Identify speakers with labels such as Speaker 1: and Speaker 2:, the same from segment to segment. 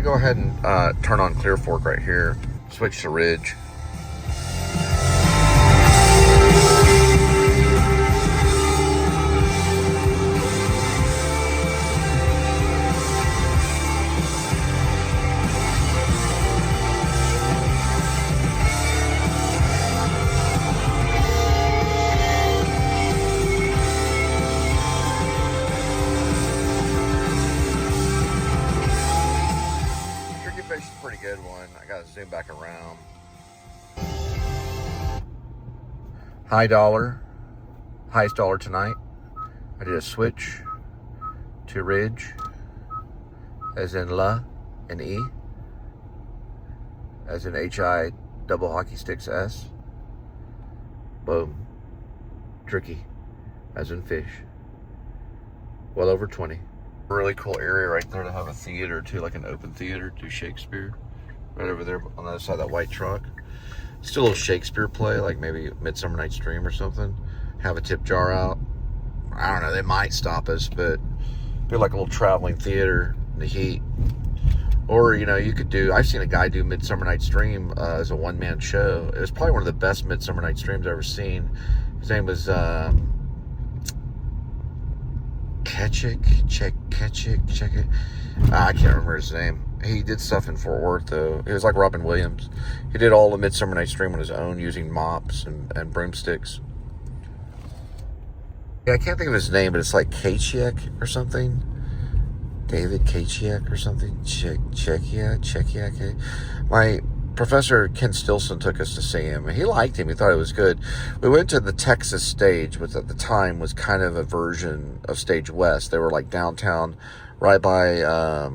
Speaker 1: go ahead and turn on Clear Fork right here. Switch to Ridge. Pretty good one. I gotta zoom back around. High dollar, highest dollar tonight. I did a switch to Ridge, as in La and E, as in HI double hockey sticks S. Boom. Tricky, as in fish. Well over 20. Really cool area right there to have a theater too, like an open theater to Shakespeare. Right over there on the other side of that white truck. Still a little Shakespeare play, like maybe Midsummer Night's Dream or something. Have a tip jar out. I don't know, they might stop us, but be like a little traveling theater in the heat. Or, you know, you could do, I've seen a guy do Midsummer Night's Dream as a one-man show. It was probably one of the best Midsummer Night's Dreams I've ever seen. His name was Ketchick. I can't remember his name. He did stuff in Fort Worth, though. He was like Robin Williams. He did all the Midsummer Night's Dream on his own using mops and broomsticks. Yeah, I can't think of his name, but it's like Kachek or something. David Kachek or something. Czechia. My Professor Ken Stilson took us to see him, and he liked him. He thought it was good. We went to the Texas stage, which at the time was kind of a version of Stage West. They were like downtown, right by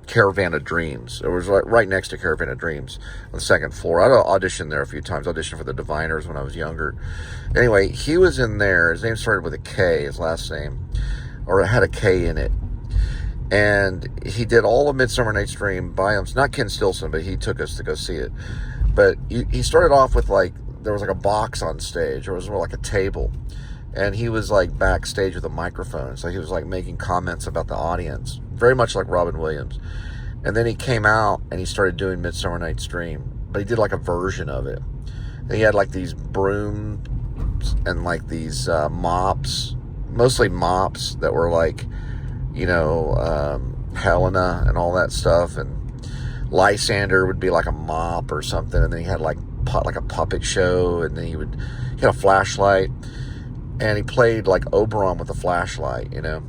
Speaker 1: Caravan of Dreams. It was right next to Caravan of Dreams on the second floor. I auditioned there a few times. I auditioned for the Diviners when I was younger. Anyway, he was in there. His name started with a K, his last name, or it had a K in it. And he did all of Midsummer Night's Dream by him. It's not Ken Stilson, but he took us to go see it. But he started off with there was like a box on stage. There was more like a table. And he was like backstage with a microphone. So he was like making comments about the audience. Very much like Robin Williams. And then he came out and he started doing Midsummer Night's Dream. But he did like a version of it. And he had like these brooms and like these mops. Mostly mops that were like, you know, Helena and all that stuff, and Lysander would be like a mop or something, and then he had like a puppet show, and then he had a flashlight, and he played like Oberon with a flashlight, you know.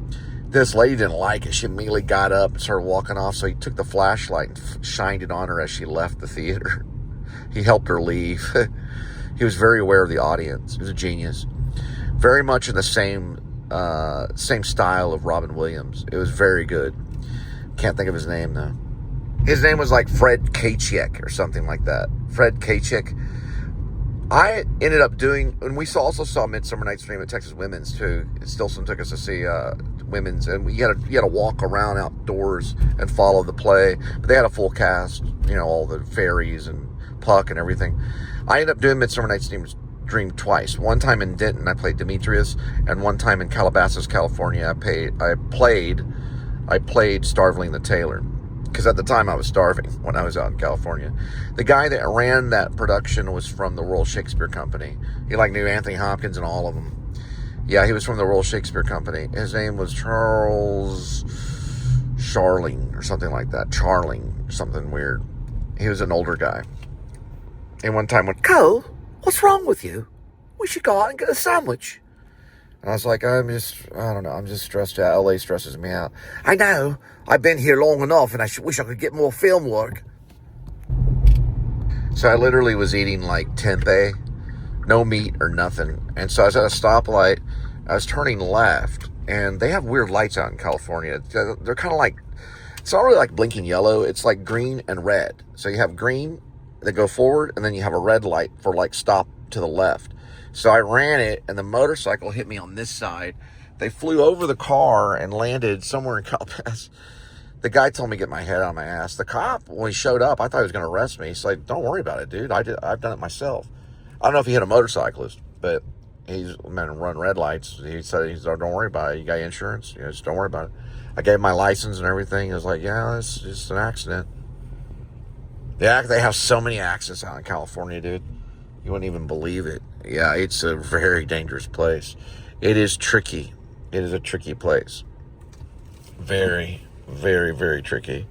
Speaker 1: This lady didn't like it. She immediately got up and started walking off, so he took the flashlight and shined it on her as she left the theater. He helped her leave. He was very aware of the audience. He was a genius. Very much in the same style of Robin Williams. It was very good. Can't think of his name though. His name was like Fred Kachek or something like that. Fred Kachek. I ended up doing, and we also saw Midsummer Night's Dream at Texas Women's too. Stilson took us to see Women's, and you had to walk around outdoors and follow the play. But they had a full cast, you know, all the fairies and Puck and everything. I ended up doing Midsummer Night's Dream twice. One time in Denton, I played Demetrius, and one time in Calabasas, California, I played Starveling the Tailor, because at the time I was starving when I was out in California. The guy that ran that production was from the Royal Shakespeare Company. He knew Anthony Hopkins and all of them. Yeah, he was from the Royal Shakespeare Company. His name was Charles Charling or something like that. Charling, something weird. He was an older guy. And one time went, "Cole, what's wrong with you? We should go out and get a sandwich." And I was like, I don't know, I'm just stressed out. LA stresses me out. "I know, I've been here long enough and I wish I could get more film work." So I literally was eating like tempeh, no meat or nothing. And so I was at a stoplight, I was turning left, and they have weird lights out in California. They're kind of like, it's not really like blinking yellow, it's like green and red. So you have green that go forward, and then you have a red light for like stop to the left. So I ran it, and the motorcycle hit me on this side. They flew over the car and landed somewhere in Calabasas. The guy told me to get my head out of my ass. The cop, when he showed up, I thought he was going to arrest me. He's like, "Don't worry about it, dude. I've done it myself." I don't know if he hit a motorcyclist, but he's meant to run red lights. He said, "Don't worry about it. You got insurance? Just don't worry about it." I gave him my license and everything. He was like, "Yeah, it's just an accident." Yeah, they have so many accidents out in California, dude. You wouldn't even believe it. Yeah, it's a very dangerous place. It is tricky. It is a tricky place. Very, very, very tricky.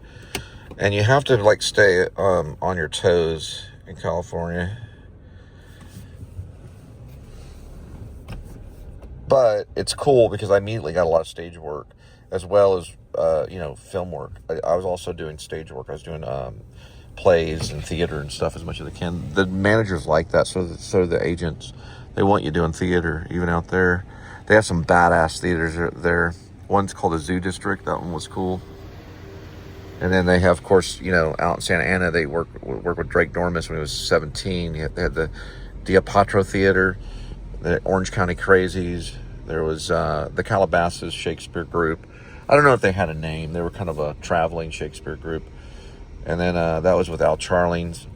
Speaker 1: And you have to like stay on your toes in California. But it's cool because I immediately got a lot of stage work as well as film work. I was also doing stage work. I was doing plays and theater and stuff as much as I can. The managers like that, so the agents. They want you doing theater even out there. They have some badass theaters there. One's called the Zoo District. That one was cool. And then they have, of course, out in Santa Ana, they work with Drake Dormus when he was 17. They had the Diapatro Theater, the Orange County Crazies. There was the Calabasas Shakespeare Group. I don't know if they had a name. They were kind of a traveling Shakespeare group. And then that was with Al Charlings.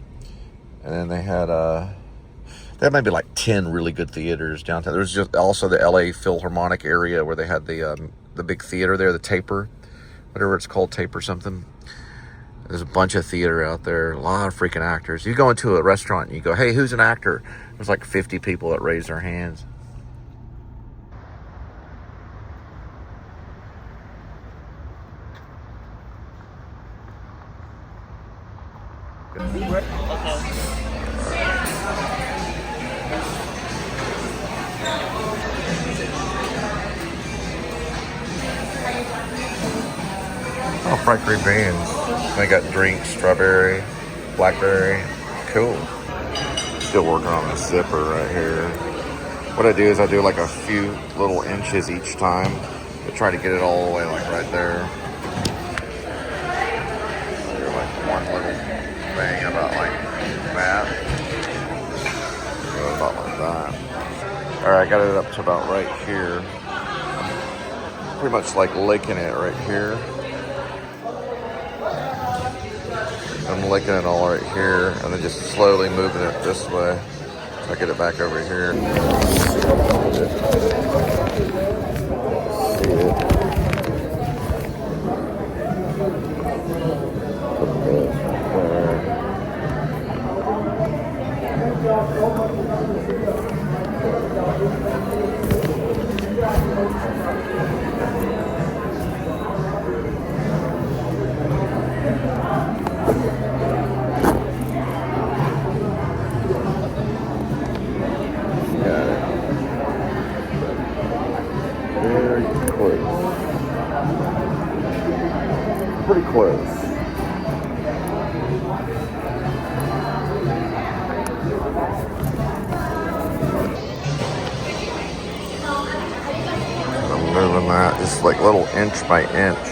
Speaker 1: And then they had maybe like 10 really good theaters downtown. There was just also the LA Philharmonic area where they had the big theater there, the Taper, whatever it's called, Taper something. There's a bunch of theater out there, a lot of freaking actors. You go into a restaurant and you go, hey, who's an actor? There's like 50 people that raise their hands. Oh, Frankery beans. They got drinks, strawberry, blackberry. Cool. Still working on the zipper right here. What I do is I do like a few little inches each time to try to get it all the way like right there. Do like one little thing about like that. Go about like that. Alright, I got it up to about right here. Pretty much like licking it right here. I'm licking it all right here and then just slowly moving it this way. So I get it back over here. See it. Pretty close. I'm moving that just like little inch by inch.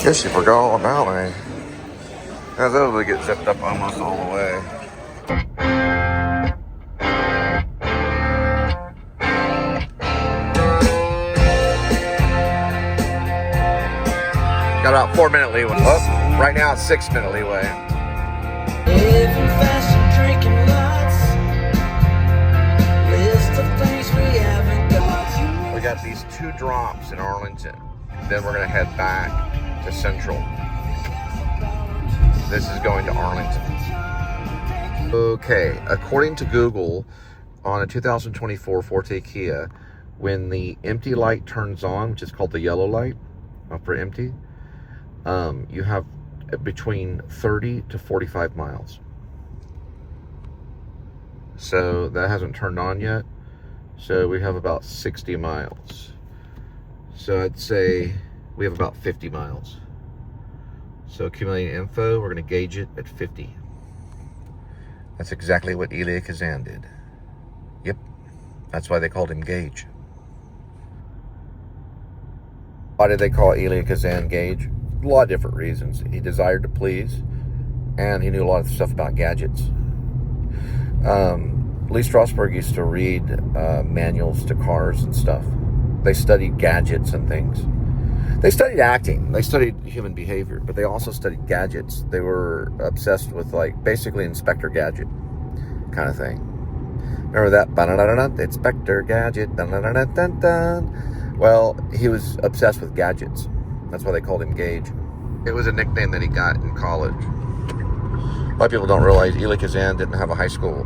Speaker 1: Guess you forgot all about me. I was able to get zipped up almost all the way. Got about 4-minute leeway. Oh, right now it's 6-minute leeway. We got these 2 drops in Arlington. Then we're gonna head back to Central. This is going to Arlington. Okay, according to Google, on a 2024 Forte Kia, when the empty light turns on, which is called the yellow light for empty, you have between 30 to 45 miles. So that hasn't turned on yet. So we have about 60 miles. So I'd say we have about 50 miles. So accumulating info, we're going to gauge it at 50. That's exactly what Elia Kazan did. Yep. That's why they called him Gage. Why did they call Elia Kazan Gage? A lot of different reasons. He desired to please, and he knew a lot of stuff about gadgets. Lee Strasberg used to read manuals to cars and stuff. They studied gadgets and things. They studied acting. They studied human behavior, but they also studied gadgets. They were obsessed with, like, basically Inspector Gadget kind of thing. Remember that? Inspector Gadget. Well, he was obsessed with gadgets. That's why they called him Gage. It was a nickname that he got in college. A lot of people don't realize Elia Kazan didn't have a high school.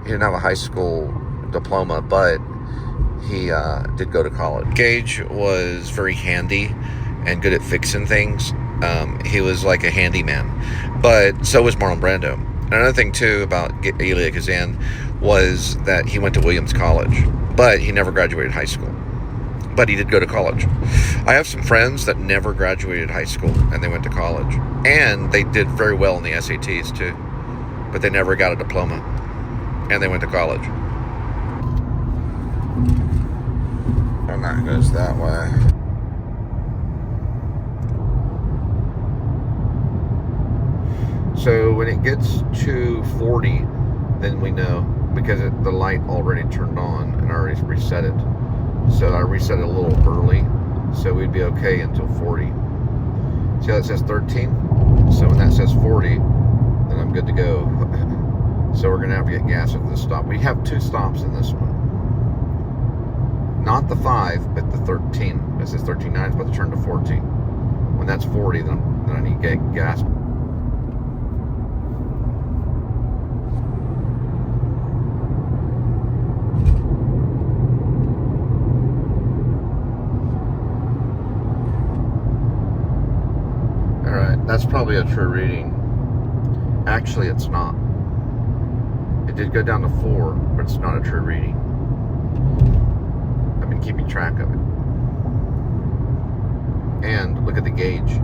Speaker 1: He didn't have a high school diploma, but he did go to college. Gage was very handy and good at fixing things. He was like a handyman, but so was Marlon Brando. Another thing too about Elia Kazan was that he went to Williams College, but he never graduated high school. But he did go to college. I have some friends that never graduated high school and they went to college, and they did very well in the SATs too, but they never got a diploma, and they went to college. And that goes that way. So when it gets to 40, then we know, because the light already turned on and I already reset it. So I reset it a little early, so we'd be okay until 40. See how it says 13? So when that says 40, then I'm good to go. So we're gonna have to get gas at this stop. We have 2 stops in this one. Not the 5, but the 13. It says 13.9, it's about to turn to 14. When that's 40, then I need to get gas. That's probably a true reading. Actually, it's not. It did go down to 4, but it's not a true reading. I've been keeping track of it. And look at the gauge.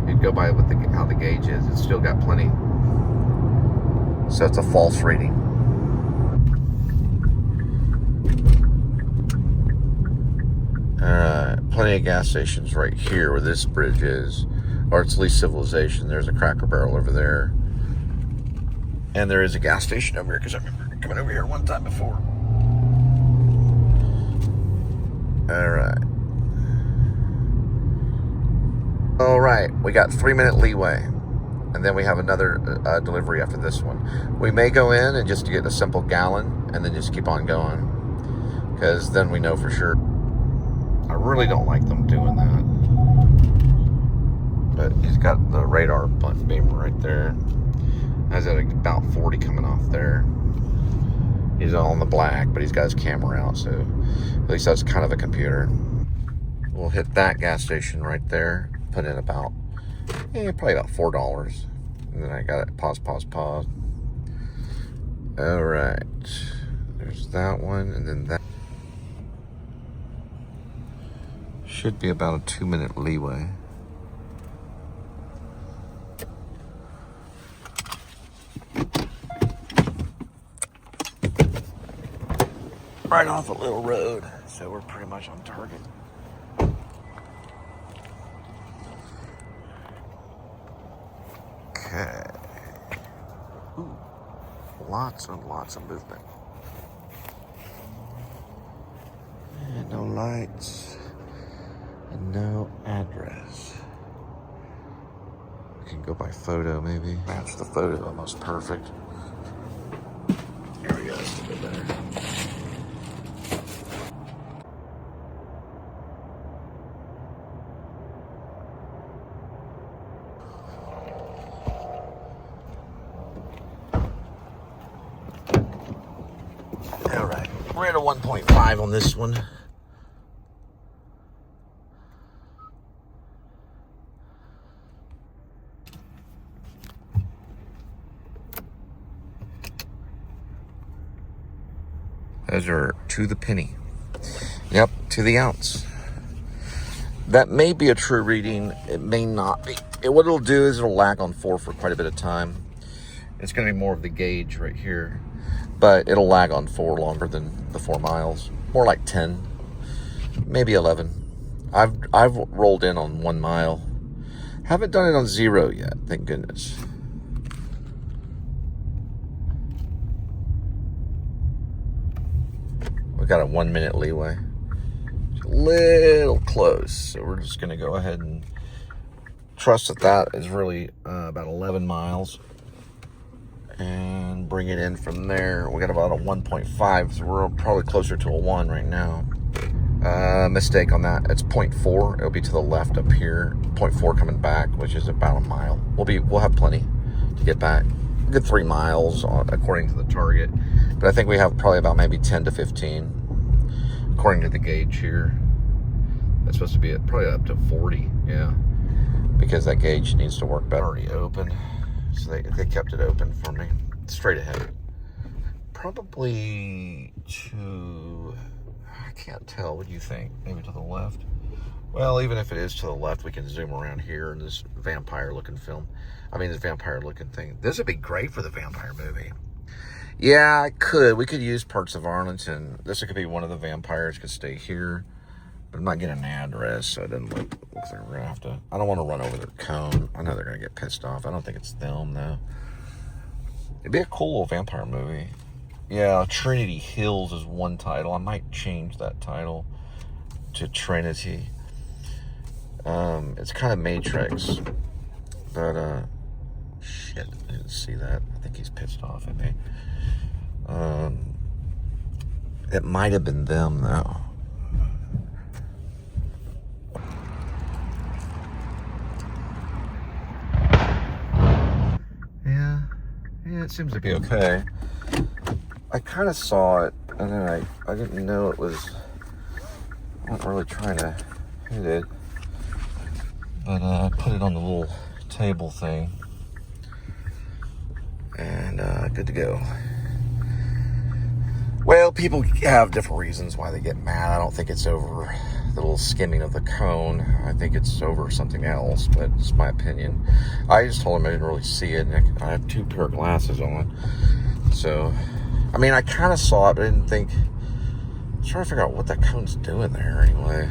Speaker 1: You'd go by with how the gauge is. It's still got plenty. So it's a false reading. Plenty of gas stations right here where this bridge is, or it's at least civilization. There's a Cracker Barrel over there, and there is a gas station over here, because I remember coming over here one time before. All right, we got 3-minute leeway, and then we have another delivery after this one. We may go in and just get a simple gallon and then just keep on going, because then we know for sure. I really don't like them doing that. But he's got the radar beam right there. Has at about 40 coming off there. He's on the black, but he's got his camera out, so at least that's kind of a computer. We'll hit that gas station right there. Put in about, probably about $4. And then I got it, pause. All right. There's that one, and then that. Should be about a 2-minute leeway. Right off a little road, so we're pretty much on target. Okay. Ooh, lots and lots of movement. And no lights. And no address. We can go by photo, maybe. Match the photo almost perfect. Here we go, that's a bit better. All right, we're at a 1.5 on this one. Those are to the penny. Yep, to the ounce. That may be a true reading. It may not be. What it'll do is it'll lag on 4 for quite a bit of time. It's going to be more of the gauge right here. But it'll lag on 4 longer than the 4 miles. More like 10. maybe 11. I've rolled in on 1 mile. Haven't done it on 0 yet, thank goodness. We got a 1 minute leeway. It's a little close, so we're just gonna go ahead and trust that is really about 11 miles and bring it in from there. We got about a 1.5, so we're probably closer to a 1 right now. Mistake on that. It's 0.4. It'll be to the left up here. 0.4 coming back, which is about a mile. We'll have plenty to get back. A good 3 miles according to the target, but I think we have probably about maybe 10 to 15 according to the gauge here. That's supposed to be probably up to 40. Yeah, because that gauge needs to work better. Already open, so they kept it open for me straight ahead. Probably to, I can't tell. What do you think? Maybe to the left? Well, even if it is to the left, we can zoom around here in this vampire-looking film. I mean, this vampire-looking thing. This would be great for the vampire movie. Yeah, we could use parts of Arlington. This could be one of the vampires. Could stay here. But I'm not getting an address, so it doesn't look like we're going to have to. I don't want to run over their cone. I know they're going to get pissed off. I don't think it's them, though. It'd be a cool little vampire movie. Yeah, Trinity Hills is one title. I might change that title to Trinity. It's kind of Matrix, but shit, I didn't see that. I think he's pissed off at me. It might have been them though. Yeah, it seems to be okay. I kind of saw it, and then I didn't know it was. I wasn't really trying to hit it. But I put it on the little table thing. And good to go. Well, people have different reasons why they get mad. I don't think it's over the little skimming of the cone. I think it's over something else, but it's my opinion. I just told him I didn't really see it, and I have 2 pair of glasses on. So, I mean, I kind of saw it, but I didn't think. I was trying to figure out what that cone's doing there anyway.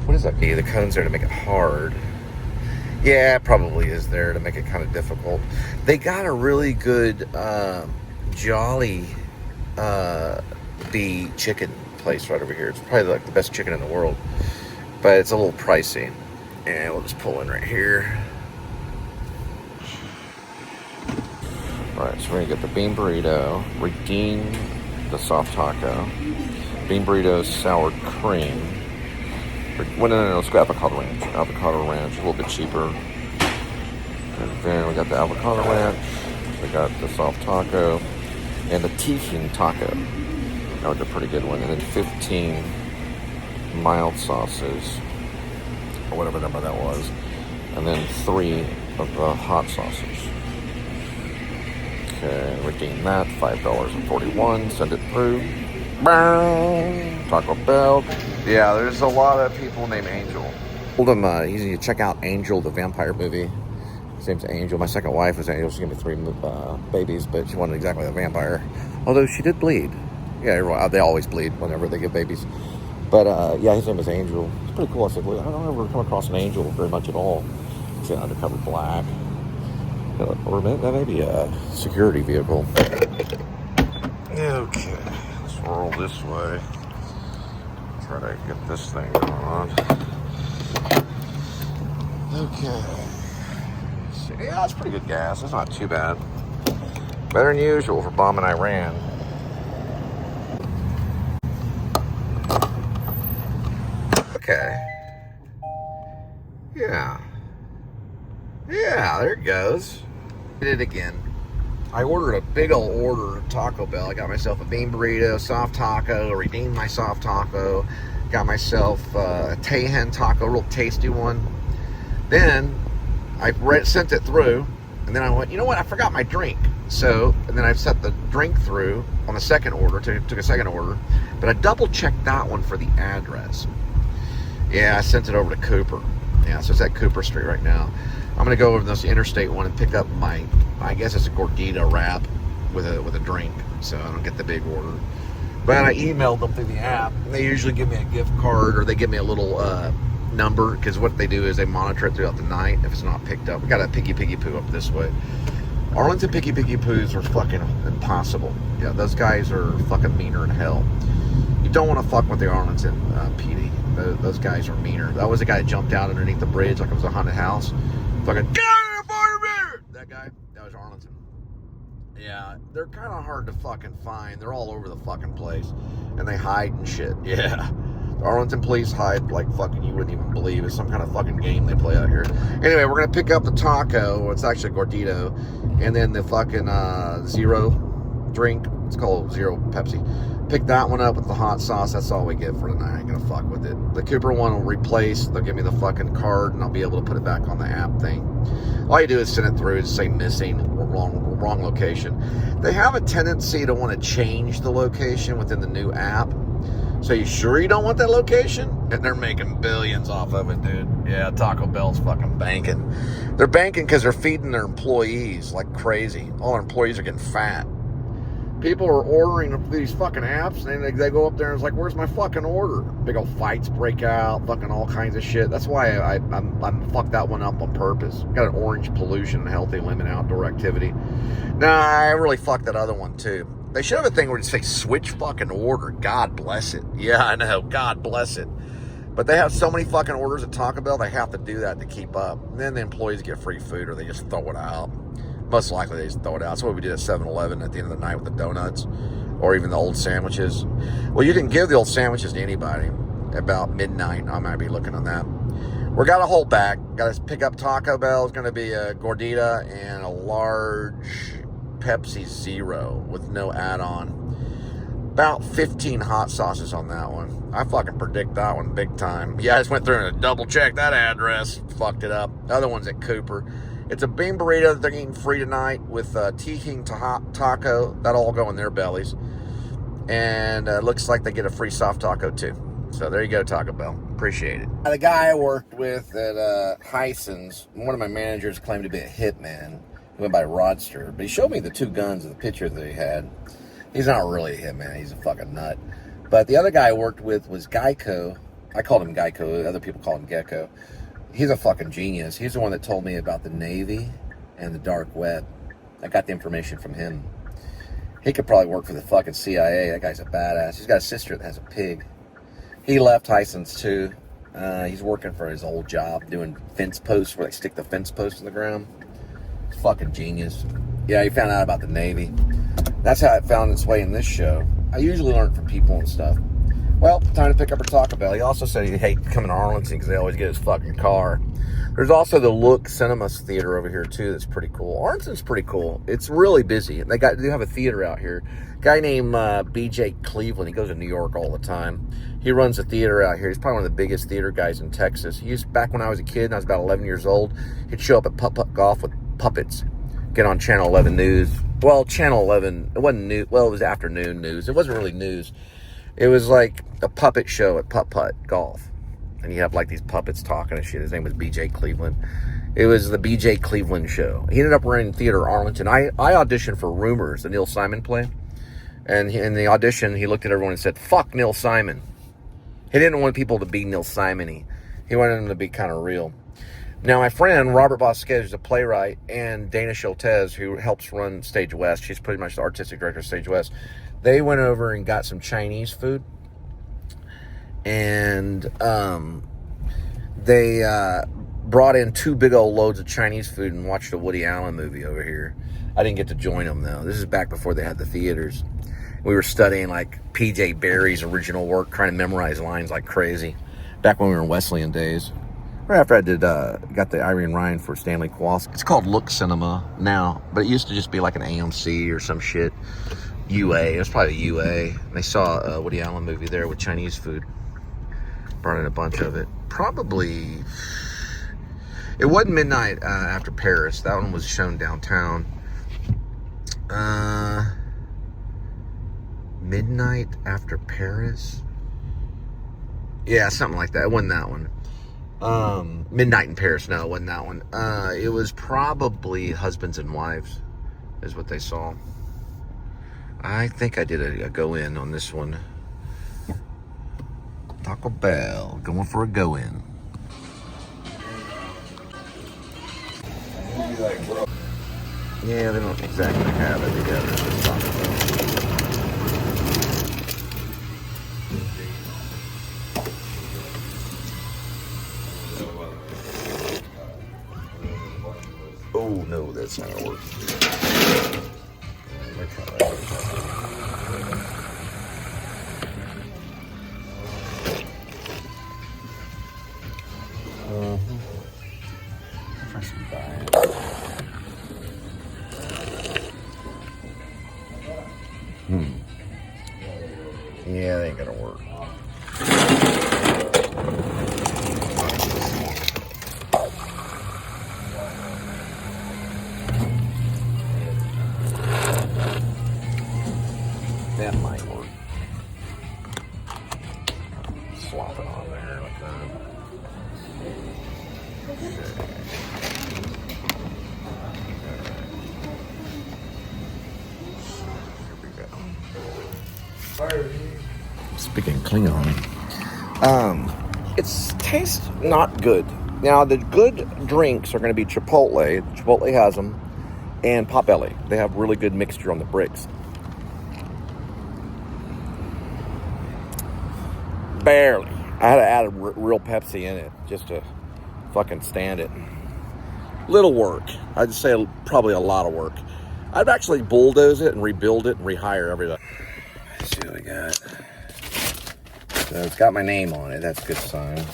Speaker 1: What does that mean? The cone's there to make it hard. Yeah, it probably is there to make it kind of difficult. They got a really good Jolly Bee chicken place right over here. It's probably like the best chicken in the world, but it's a little pricey. And we'll just pull in right here. Alright, so we're gonna get the bean burrito, redeem the soft taco, bean burrito sour cream. Well, no, let's go avocado ranch. Avocado ranch, a little bit cheaper. And then we got the avocado ranch. We got the soft taco. And the Tiefling taco. That was a pretty good one. And then 15 mild sauces. Or whatever number that was. And then 3 of the hot sauces. Okay, redeem that. $5.41. Send it through. Taco Bell. Yeah, there's a lot of people named Angel. Told him you need to check out Angel, the vampire movie. His name's Angel. My second wife was Angel. She gave me 3 babies, but she wasn't exactly a vampire. Although she did bleed. Yeah, they always bleed whenever they give babies. But yeah, his name is Angel. It's pretty cool. I said, well, I don't ever come across an angel very much at all. It's an undercover black. Or that may be a security vehicle. Okay. Roll this way. Try to get this thing going on. Okay. See, yeah, it's pretty good gas. It's not too bad. Better than usual for bombing Iran. Okay. Yeah. Yeah, there it goes. Did it again. I ordered a big old order at Taco Bell. I got myself a bean burrito, soft taco, redeemed my soft taco, got myself a Tejan taco, real tasty one. Then I sent it through, and then I went, you know what, I forgot my drink. So, and then I sent the drink through on the second order, took a second order, but I double checked that one for the address. Yeah, I sent it over to Cooper. Yeah, so it's at Cooper Street right now. I'm gonna go over to this interstate one and pick up my, I guess it's a gordita wrap with a drink, so I don't get the big order. But I emailed them through the app. They usually give me a gift card, or they give me a little number, because what they do is they monitor it throughout the night if it's not picked up. We got a piggy poo up this way. Arlington piggy poos are fucking impossible. Yeah, those guys are fucking meaner than hell. You don't want to fuck with the Arlington PD. Those guys are meaner. That was the guy that jumped out underneath the bridge like it was a haunted house. Fucking, get out of here! That guy, that was Arlington. Yeah, they're kind of hard to fucking find. They're all over the fucking place. And they hide and shit. Yeah. The Arlington police hide like fucking you wouldn't even believe. It's some kind of fucking game they play out here. Anyway, we're going to pick up the taco. It's actually a gordito. And then the fucking zero drink. It's called Zero Pepsi. Pick that one up with the hot sauce. That's all we get for tonight. I ain't going to fuck with it. The Cooper one will replace. They'll give me the fucking card and I'll be able to put it back on the app thing. All you do is send it through and say missing, wrong location. They have a tendency to want to change the location within the new app. So you sure you don't want that location? And they're making billions off of it, dude. Yeah, Taco Bell's fucking banking. They're banking because they're feeding their employees like crazy. All their employees are getting fat. People are ordering these fucking apps, and they go up there and it's like, where's my fucking order? Big old fights break out, fucking all kinds of shit. That's why I'm fucked that one up on purpose. Got an orange pollution and healthy limit outdoor activity. Nah, I really fucked that other one too. They should have a thing where it say switch fucking order. God bless it. Yeah, I know. God bless it. But they have so many fucking orders at Taco Bell, they have to do that to keep up. And then the employees get free food or they just throw it out. Most likely they just throw it out. That's what we did at 7-Eleven at the end of the night with the donuts or even the old sandwiches. Well, you can give the old sandwiches to anybody. About midnight, I might be looking on that. We got a whole bag. Got to pick up Taco Bell. It's going to be a gordita and a large Pepsi Zero with no add-on. About 15 hot sauces on that one. I fucking predict that one big time. Yeah, I just went through and double checked that address. Fucked it up. The other one's at Cooper. It's a bean burrito that they're eating free tonight with King taco. That'll all go in their bellies. And looks like they get a free soft taco too. So there you go, Taco Bell. Appreciate it. The guy I worked with at Heisen's, one of my managers claimed to be a hitman. He went by Rodster. But he showed me the two guns of the picture that he had. He's not really a hitman. He's a fucking nut. But the other guy I worked with was Geico. I called him Geico. Other people call him Gecko. He's a fucking genius. He's the one that told me about the Navy and the dark web. I got the information from him. He could probably work for the fucking CIA. That guy's a badass. He's got a sister that has a pig. He left Heisen's too. He's working for his old job doing fence posts where they stick the fence posts in the ground. He's fucking genius. Yeah, he found out about the Navy. That's how it found its way in this show. I usually learn from people and stuff. Well, time to pick up our Taco Bell. He also said he'd hate coming to Arlington because they always get his fucking car. There's also the Look Cinema Theater over here, too, that's pretty cool. Arlington's pretty cool. It's really busy. They do have a theater out here. A guy named B.J. Cleveland, he goes to New York all the time. He runs a theater out here. He's probably one of the biggest theater guys in Texas. He used, back when I was a kid, and I was about 11 years old, he'd show up at Putt-Putt Golf with puppets. Get on Channel 11 News. Well, Channel 11, it wasn't news. Well, it was afternoon news. It wasn't really news. It was like a puppet show at Putt-Putt Golf. And you have like these puppets talking and shit. His name was B.J. Cleveland. It was the B.J. Cleveland show. He ended up running theater Arlington. I auditioned for Rumors, the Neil Simon play. And in the audition, he looked at everyone and said, fuck Neil Simon. He didn't want people to be Neil Simon-y. He wanted them to be kind of real. Now, my friend, Robert Vasquez, is a playwright, and Dana Schultez, who helps run Stage West, she's pretty much the artistic director of Stage West, they went over and got some Chinese food. And they brought in 2 big old loads of Chinese food and watched a Woody Allen movie over here. I didn't get to join them, though. This is back before they had the theaters. We were studying, like, P.J. Barry's original work, trying to memorize lines like crazy, back when we were in Wesleyan days. Right after I did, got the Irene Ryan for Stanley Kowalski. It's called Look Cinema now, but it used to just be like an AMC or some shit. UA. It was probably a UA. And they saw a Woody Allen movie there with Chinese food. Brought in a bunch of it. Probably... It wasn't Midnight After Paris. That one was shown downtown. Midnight After Paris? Yeah, something like that. It wasn't that one. Midnight in Paris. No, it wasn't that one. It was probably Husbands and Wives is what they saw. I think I did a go-in on this one. Taco Bell, going for a go-in. Yeah, they don't exactly have it together. It's Taco Bell. Oh no, that's not gonna work. Yeah, that ain't gonna work. That might work. Swap it on there like that. Speaking Klingon, it tastes not good. Now, the good drinks are going to be Chipotle. Chipotle has them, and Potbelly. They have really good mixture on the bricks. Barely. I had to add a real Pepsi in it just to fucking stand it. Little work. I'd say probably a lot of work. I'd actually bulldoze it and rebuild it and rehire everything. Let's see what we got. So it's got my name on it. That's a good sign.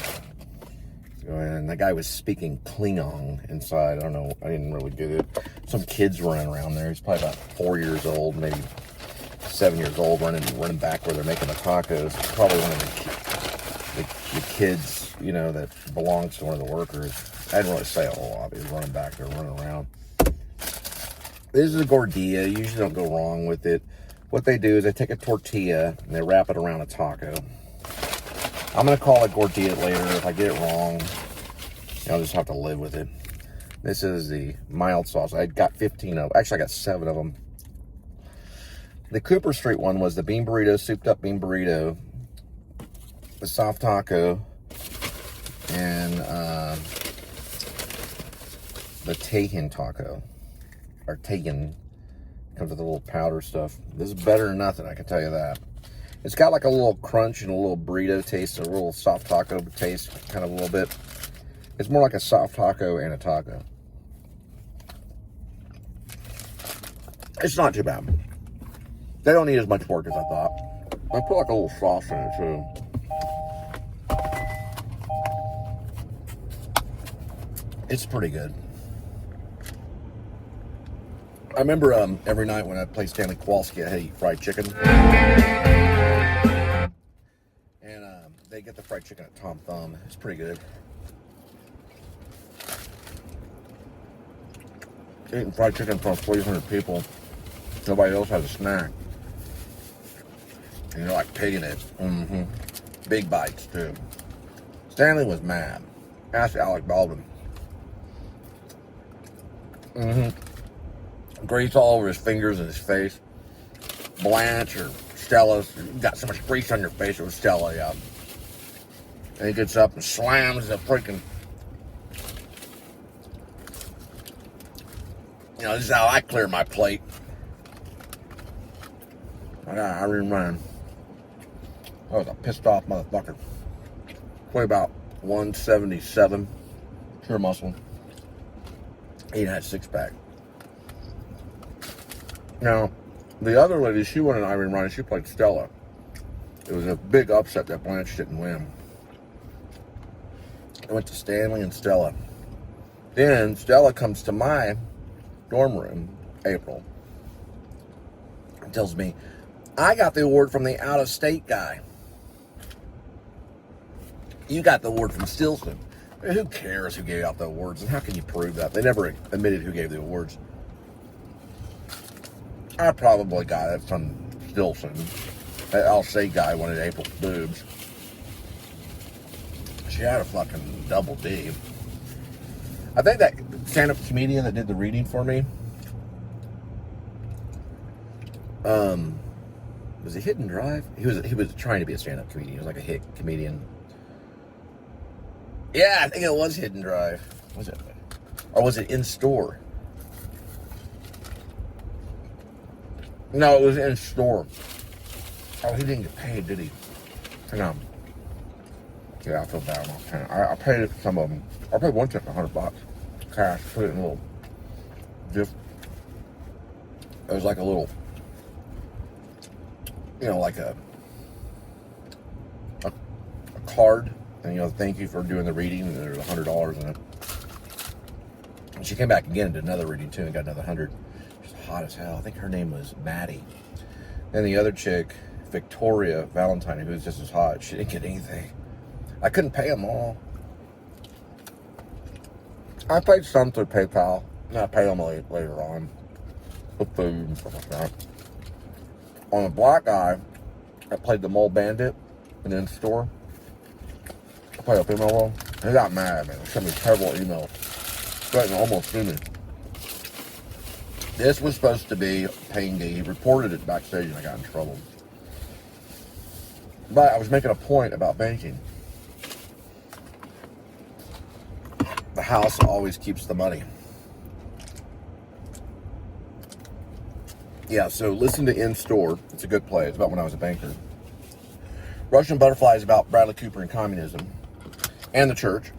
Speaker 1: So, and that guy was speaking Klingon inside. I don't know. I didn't really get it. Some kids running around there. He's probably about 4 years old, maybe 7 years old, running back where they're making the tacos. Probably one of the kids, you know, that belongs to one of the workers. I didn't really say a whole lot. He was running back there, running around. This is a gordita. You usually don't go wrong with it. What they do is they take a tortilla and they wrap it around a taco. I'm going to call it gordita later. If I get it wrong, I'll just have to live with it. This is the mild sauce. I got 15 of them. Actually, I got 7 of them. The Cooper Street one was the bean burrito, souped up bean burrito, the soft taco, and the Tejan taco. Or Tejan. Comes with a little powder stuff. This is better than nothing, I can tell you that. It's got like a little crunch and a little burrito taste, a little soft taco taste, kind of a little bit. It's more like a soft taco and a taco. It's not too bad. They don't need as much work as I thought. I put like a little sauce in it too. It's pretty good. I remember every night when I played Stanley Kowalski, I had to eat fried chicken. And they get the fried chicken at Tom Thumb. It's pretty good. Eating fried chicken in front of 300 people. Nobody else has a snack. And you're like pigging it. Mm-hmm. Big bites, too. Stanley was mad. Ask Alec Baldwin. Mm-hmm. Grease all over his fingers and his face. Blanche or Stella, you got so much grease on your face, it was Stella, yeah. And he gets up and slams the freaking, you know, this is how I clear my plate. I remember, I was a pissed off motherfucker. Weighed about 177, pure muscle. He had a 6-pack. Now, the other lady, she won an Irene Ryan. She played Stella. It was a big upset that Blanche didn't win. I went to Stanley and Stella. Then Stella comes to my dorm room, April, and tells me, I got the award from the out-of-state guy. You got the award from Stilson. Who cares who gave out the awards, and how can you prove that? They never admitted who gave the awards. I probably got it from Stilson. That I'll-say guy wanted April's boobs. She had a fucking double D. I think that stand-up comedian that did the reading for me, Was it Hidden Drive? He was trying to be a stand-up comedian. He was like a hit comedian. Yeah, I think it was Hidden Drive. Was it? Or was it In Store? No, it was In Store. Oh, he didn't get paid, did he? Hang on. Yeah, I feel bad. I paid some of them. I paid one check $100. Cash. Put it in a little gift. It was like a little, like a card. And, thank you for doing the reading. And there's $100 in it. And she came back again and did another reading, too, and got another 100. She's hot as hell. I think her name was Maddie. And the other chick, Victoria Valentine, who was just as hot, she didn't get anything. I couldn't pay them all. I paid some through PayPal, and I paid them later on with food and stuff like that. On a black guy, I played the Mole Bandit in the store. I played a female role. He got mad, man. He sent me terrible emails. Threatened to almost sue me. This was supposed to be paying day. He reported it backstage and I got in trouble. But I was making a point about banking. The house always keeps the money. Yeah, so listen to In Store. It's a good play. It's about when I was a banker. Russian Butterfly is about Bradley Cooper and communism and the church.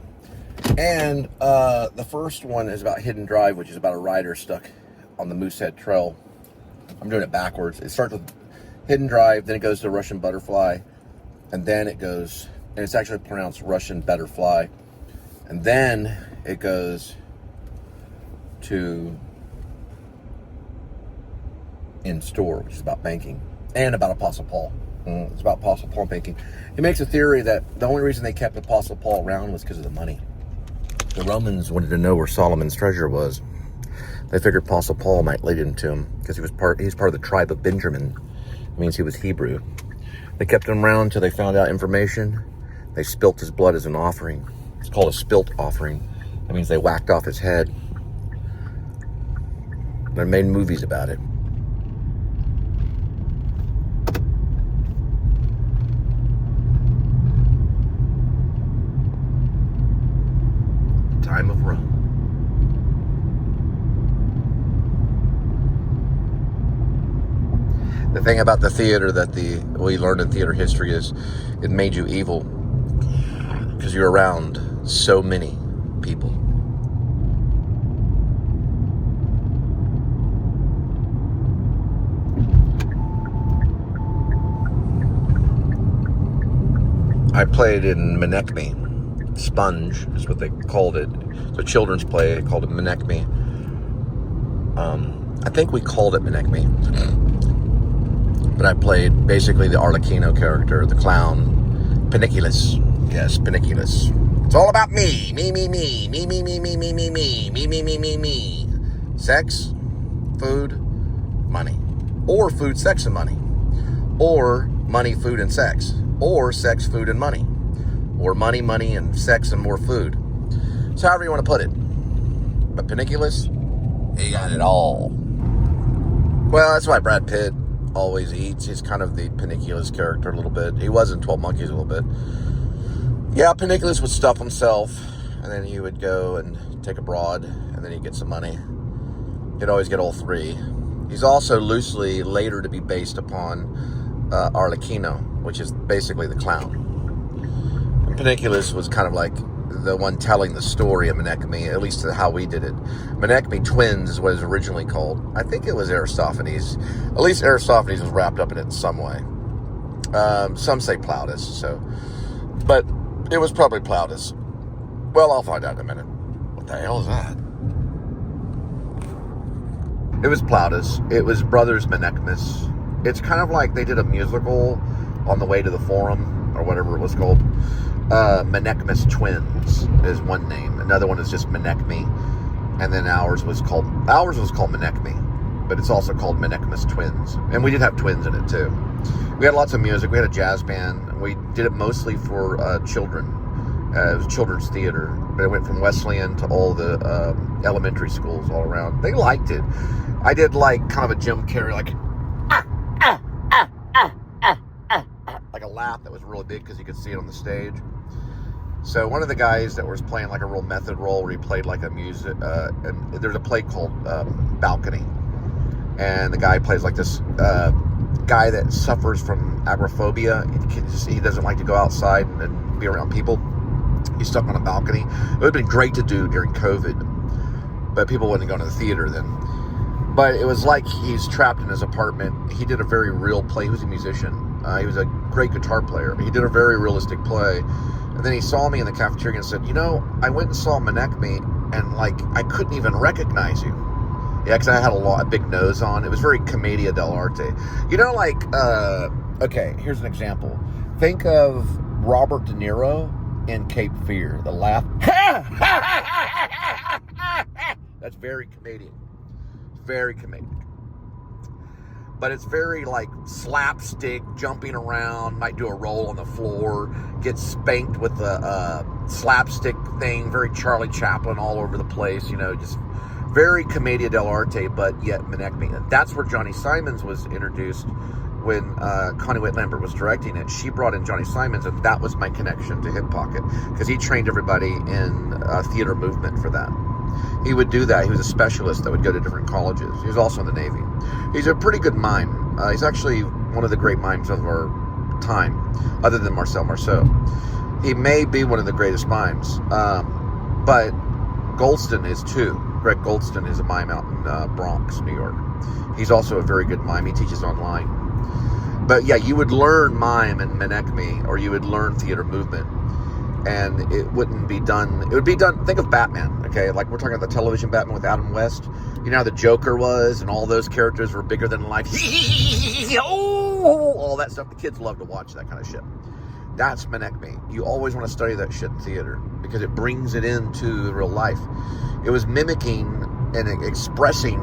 Speaker 1: And the first one is about Hidden Drive, which is about a rider stuck on the Moosehead Trail. I'm doing it backwards. It starts with Hidden Drive, then it goes to Russian Butterfly, and then it goes, and it's actually pronounced Russian Butterfly, and then it goes to In Store, which is about banking, and about Apostle Paul. It's about Apostle Paul and banking. He makes a theory that the only reason they kept Apostle Paul around was because of the money. The Romans wanted to know where Solomon's treasure was. They figured Apostle Paul might lead him to him because he's part of the tribe of Benjamin. It means he was Hebrew. They kept him around until they found out information. They spilt his blood as an offering. It's called a spilt offering. That means they whacked off his head. They made movies about it. Time of Rome. The thing about the theater that we learned in theater history is it made you evil because you're around so many people. I played in Menechme. Sponge is what they called it. It's a children's play. They called it Menechme. I think we called it Menechme. But I played basically the Arlecchino character, the clown, Paniculus. Yes, Paniculus. It's all about me. Me, me, me. Me, me, me, me, me, me, me. Me, me, me, me, me. Sex, food, money. Or food, sex, and money. Or money, food, and sex. Or sex, food, and money. Or money, money, and sex, and more food. So however you want to put it. But Paniculus, he got it all. Well, that's why Brad Pitt always eats. He's kind of the Paniculus character a little bit. He was in 12 Monkeys a little bit. Yeah, Paniculus would stuff himself, and then he would go and take a broad, and then he'd get some money. He'd always get all three. He's also loosely later to be based upon Arlecchino, which is basically the clown. And Paniculus was kind of like the one telling the story of Menechme, at least how we did it. Menechme Twins is what it was originally called. I think it was Aristophanes. At least Aristophanes was wrapped up in it in some way. Some say Plautus, but it was probably Plautus. Well, I'll find out in a minute. What the hell is that? It was Plautus. It was Brothers Menechmus. It's kind of like they did a musical on the way to the Forum, or whatever it was called. Menechmus Twins is one name. Another one is just Menechme. And then ours was called Menechme. But it's also called Menechmus Twins. And we did have twins in it too. We had lots of music. We had a jazz band. We did it mostly for children. It was children's theater. But it went from Wesleyan to all the elementary schools all around. They liked it. I did like kind of a Jim Carrey, like, a laugh that was really big because you could see it on the stage. So one of the guys that was playing like a real method role, where he played like a music, and there's a play called Balcony, and the guy plays like this guy that suffers from agoraphobia. He doesn't like to go outside and be around people. He's stuck on a balcony. It would have been great to do during COVID, but people wouldn't go to the theater then. But it was like he's trapped in his apartment. He did a very real play. He was a musician. He was a great guitar player. He did a very realistic play. And then he saw me in the cafeteria and said, you know, I went and saw Menechmi, and like I couldn't even recognize you. Yeah, because I had a big nose on. It was very commedia dell'arte. You know, like, okay, here's an example. Think of Robert De Niro in Cape Fear. The laugh. That's very comedic. Very comedic. But it's very like slapstick, jumping around, might do a roll on the floor, get spanked with a slapstick thing, very Charlie Chaplin all over the place, you know, just very commedia dell'arte, but yet Menechmi. That's where Johnny Simons was introduced when Connie Whit-Lambert was directing it. She brought in Johnny Simons, and that was my connection to Hip Pocket, because he trained everybody in theater movement for that. He would do that. He was a specialist that would go to different colleges. He was also in the Navy. He's a pretty good mime. He's actually one of the great mimes of our time, other than Marcel Marceau. He may be one of the greatest mimes, but Goldston is too. Greg Goldston is a mime out in Bronx, New York. He's also a very good mime. He teaches online. But yeah, you would learn mime and Menechmi, or you would learn theater movement, and it wouldn't be done. It would be done. Think of Batman, okay? Like we're talking about the television Batman with Adam West. You know how the Joker was, and all those characters were bigger than life. All that stuff. The kids love to watch that kind of shit. That's Menechmi. You always want to study that shit in theater because it brings it into real life. It was mimicking and expressing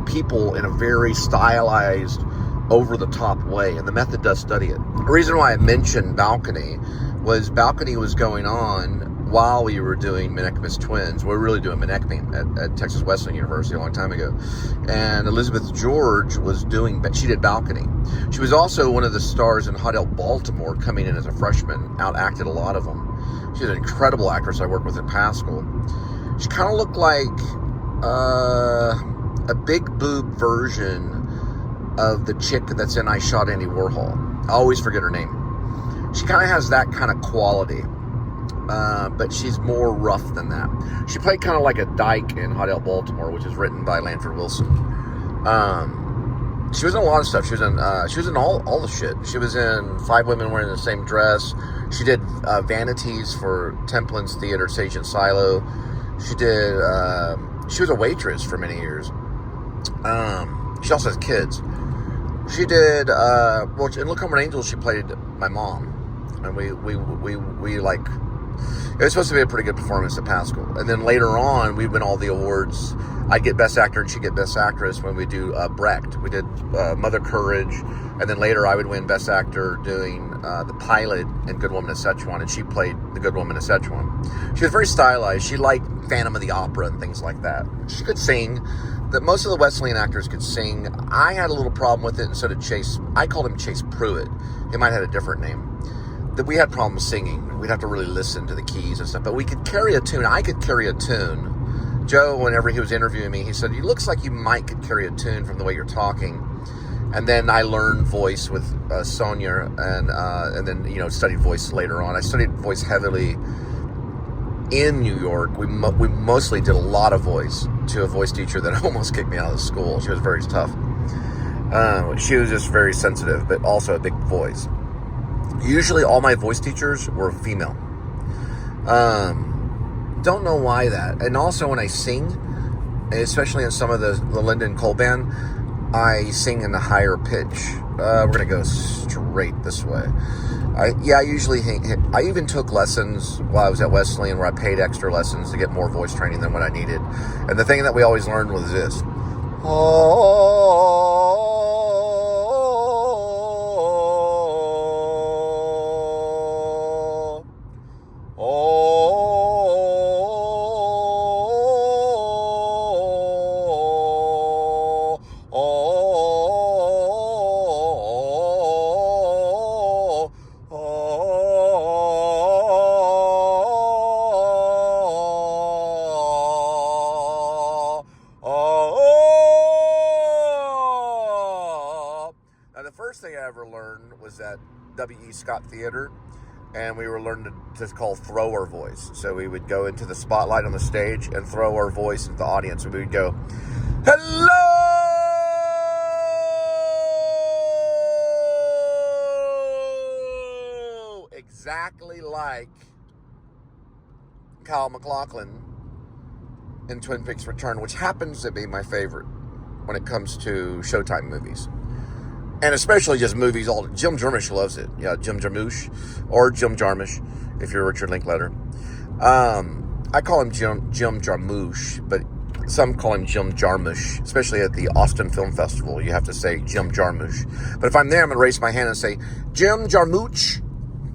Speaker 1: people in a very stylized, over-the-top way, and the method does study it. The reason why I mentioned Balcony was going on while we were doing Menechmi's Twins. We were really doing Menechmi at Texas Wesleyan University a long time ago. And Elizabeth George she did Balcony. She was also one of the stars in Hotel Baltimore, coming in as a freshman, out-acted a lot of them. She's an incredible actress I worked with at Pascal. She kind of looked like a big boob version of the chick that's in I Shot Andy Warhol. I always forget her name. She kind of has that kind of quality, but she's more rough than that. She played kind of like a dyke in Hotel Baltimore, which is written by Lanford Wilson. She was in a lot of stuff. She was in all the shit. She was in Five Women Wearing the Same Dress. She did Vanities for Templin's Theater, Sage and Silo. She was a waitress for many years. She also has kids. She did, in Look Home, Angels, she played my mom. And we like, it was supposed to be a pretty good performance at Pascal. And then later on, we'd win all the awards. I'd get Best Actor and she'd get Best Actress when we do Brecht. We did Mother Courage. And then later I would win Best Actor doing the pilot in Good Woman of Szechuan, and she played the Good Woman of Szechuan. She was very stylized. She liked Phantom of the Opera and things like that. She could sing. Most of the Wesleyan actors could sing. I had a little problem with it, and so did Chase. I called him Chase Pruitt. He might have had a different name. That we had problems singing. We'd have to really listen to the keys and stuff. But we could carry a tune. I could carry a tune. Joe, whenever he was interviewing me, he said, "It looks like you might could carry a tune from the way you're talking." And then I learned voice with Sonia, and then studied voice later on. I studied voice heavily in New York. We mostly did a lot of voice to a voice teacher that almost kicked me out of the school. She was very tough. She was just very sensitive, but also a big voice. Usually all my voice teachers were female. Don't know why that. And also when I sing, especially in some of the Linda and Cole band, I sing in a higher pitch. We're going to go straight this way. I even took lessons while I was at Wesleyan, where I paid extra lessons to get more voice training than what I needed. And the thing that we always learned was this. thing I ever learned was at W.E. Scott Theater, and we were learning to call throw our voice. So we would go into the spotlight on the stage and throw our voice into the audience. And we would go, hello! Exactly like Kyle MacLachlan in Twin Peaks Return, which happens to be my favorite when it comes to Showtime movies. And especially just movies, Jim Jarmusch loves it. Yeah, Jim Jarmusch, or Jim Jarmusch, if you're Richard Linklater. I call him Jim Jarmusch, but some call him Jim Jarmusch, especially at the Austin Film Festival. You have to say Jim Jarmusch. But if I'm there, I'm going to raise my hand and say, Jim Jarmusch.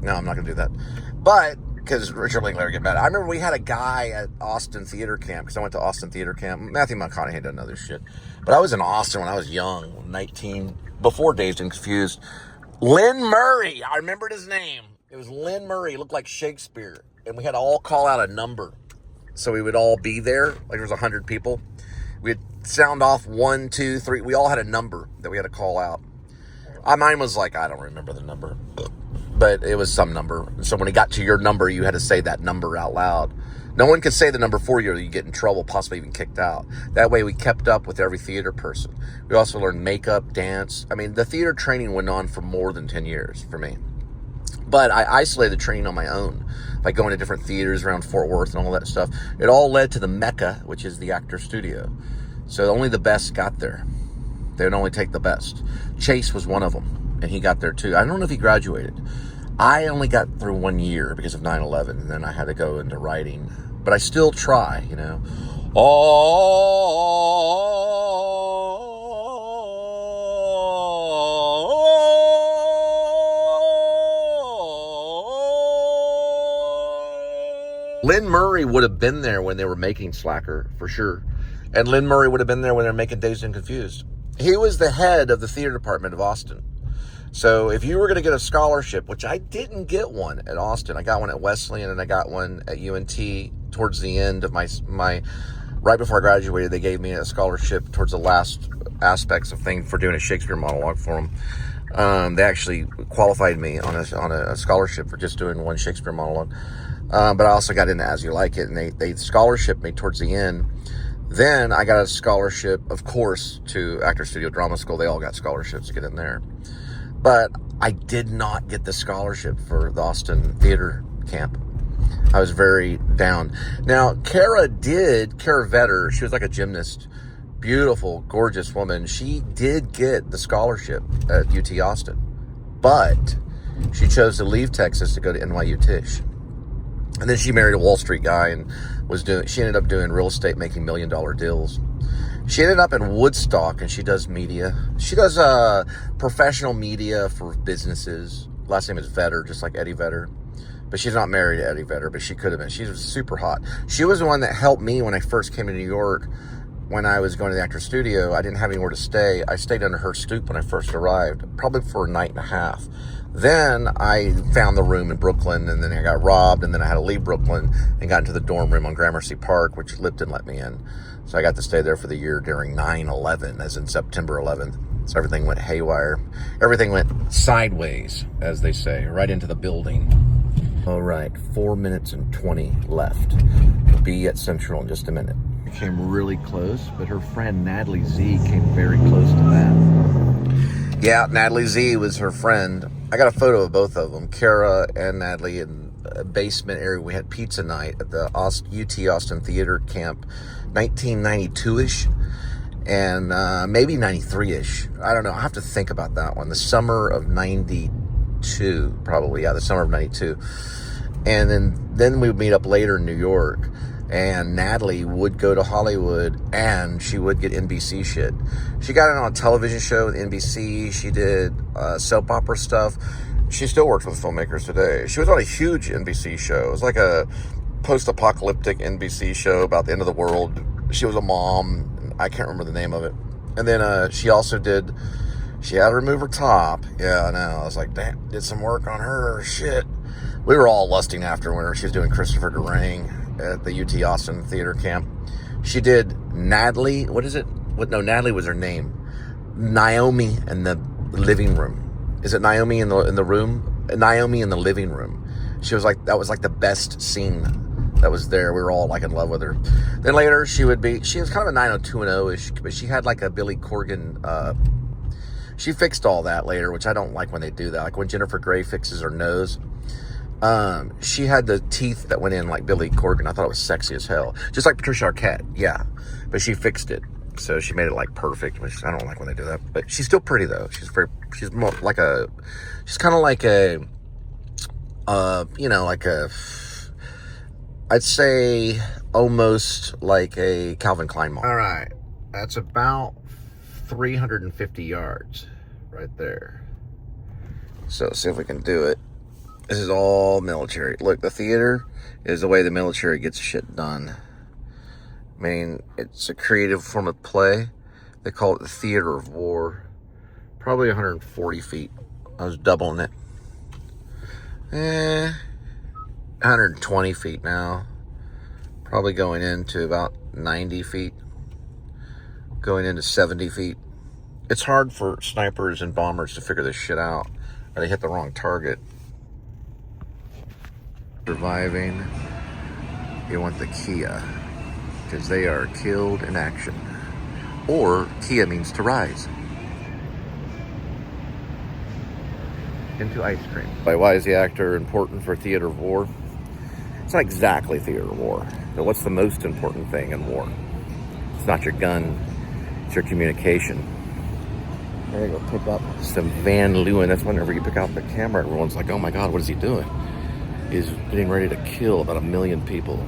Speaker 1: No, I'm not going to do that. But, because Richard Linklater get mad. I remember we had a guy at Austin Theater Camp, because I went to Austin Theater Camp. Matthew McConaughey done other shit. But I was in Austin when I was young, 19, before Dazed and Confused. Lynn Murray, I remembered his name. It was Lynn Murray, looked like Shakespeare. And we had to all call out a number. So we would all be there, like there was 100 people. We'd sound off 1, 2, 3. We all had a number that we had to call out. Mine was like, I don't remember the number, but it was some number. So when it got to your number, you had to say that number out loud. No one could say the number for you or you get in trouble, possibly even kicked out. That way we kept up with every theater person. We also learned makeup, dance. I mean, the theater training went on for more than 10 years for me. But I isolated the training on my own, like going to different theaters around Fort Worth and all that stuff. It all led to the Mecca, which is the actor studio. So only the best got there. They would only take the best. Chase was one of them, and he got there too. I don't know if he graduated. I only got through 1 year because of 9/11, and then I had to go into writing. But I still try, you know. Lynn Murray would have been there when they were making Slacker, for sure. And Lynn Murray would have been there when they were making Dazed and Confused. He was the head of the theater department of Austin. So if you were going to get a scholarship, which I didn't get one at Austin, I got one at Wesleyan and I got one at UNT towards the end of my right before I graduated, they gave me a scholarship towards the last aspects of things for doing a Shakespeare monologue for them. They actually qualified me on a scholarship for just doing one Shakespeare monologue. But I also got into As You Like It, and they scholarshiped me towards the end. Then I got a scholarship, of course, to Actor Studio Drama School. They all got scholarships to get in there. But I did not get the scholarship for the Austin Theater Camp. I was very down. Now, Kara Vetter, she was like a gymnast, beautiful, gorgeous woman. She did get the scholarship at UT Austin, but she chose to leave Texas to go to NYU Tisch. And then she married a Wall Street guy and she ended up doing real estate, making $1 million deals. She ended up in Woodstock, and she does media. She does professional media for businesses. Last name is Vetter, just like Eddie Vedder. But she's not married to Eddie Vedder, but she could have been. She was super hot. She was the one that helped me when I first came to New York. When I was going to the Actor Studio, I didn't have anywhere to stay. I stayed under her stoop when I first arrived, probably for a night and a half. Then I found the room in Brooklyn, and then I got robbed, and then I had to leave Brooklyn and got into the dorm room on Gramercy Park, which Lipton let me in. So I got to stay there for the year during 9/11, as in September 11th. So everything went haywire. Everything went sideways, as they say, right into the building. All right, 4 minutes and 20 left. We'll be at Central in just a minute. I came really close, but her friend Natalie Z came very close to that. Yeah, Natalie Z was her friend. I got a photo of both of them, Kara and Natalie, in a basement area. We had pizza night at the UT Austin Theater Camp, 1992-ish, and maybe 93-ish. I don't know. I have to think about that one. The summer of 92, probably. Yeah, the summer of 92. And then we would meet up later in New York. And Natalie would go to Hollywood, and she would get NBC shit. She got in on a television show with NBC. She did soap opera stuff. She still works with filmmakers today. She was on a huge NBC show. It was like a post-apocalyptic NBC show about the end of the world. She was a mom. I can't remember the name of it. And then she also she had to remove her top. Yeah, I know. I was like, damn, did some work on her. Shit. We were all lusting after her when she was doing Christopher Durang at the UT Austin Theater Camp. She did Natalie, Natalie was her name. Naomi in the living room. Is it Naomi in the room? Naomi in the living room. She was like, that was like the best scene that was there. We were all like in love with her. Then later she was kind of a 90210-ish, but she had like a Billy Corgan. She fixed all that later, which I don't like when they do that. Like when Jennifer Grey fixes her nose. She had the teeth that went in like Billy Corgan. I thought it was sexy as hell. Just like Patricia Arquette, yeah. But she fixed it. So she made it like perfect, which I don't like when they do that. But she's still pretty though. She's more like she's kind of like I'd say almost like a Calvin Klein model. All right. That's about 350 yards right there. So let's see if we can do it. This is all military. Look, the theater is the way the military gets shit done. I mean, it's a creative form of play. They call it the theater of war. Probably 140 feet. I was doubling it. 120 feet now. Probably going into about 90 feet. Going into 70 feet. It's hard for snipers and bombers to figure this shit out, or they hit the wrong target. Surviving, you want the Kia, because they are killed in action. Or Kia means to rise. Into ice cream. Why is the actor important for theater of war? It's not exactly theater of war. But what's the most important thing in war? It's not your gun, it's your communication. There you go, pick up some Van Leeuwen. That's whenever you pick out the camera, everyone's like, oh my God, what is he doing? He's getting ready to kill about 1 million people.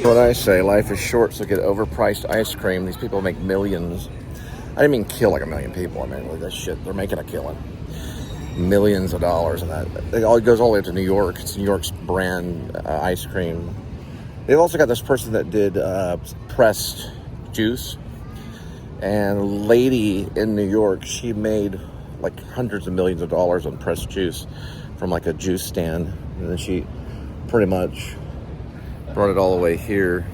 Speaker 1: What I say, life is short, so get overpriced ice cream. These people make millions. I didn't mean kill like 1 million people. I mean, like that shit, they're making a killing. Millions of dollars, and that it goes all the way up to New York. It's New York's brand ice cream. They've also got this person that did pressed juice. And a lady in New York, she made like hundreds of millions of dollars on pressed juice from like a juice stand. And then she pretty much brought it all the way here,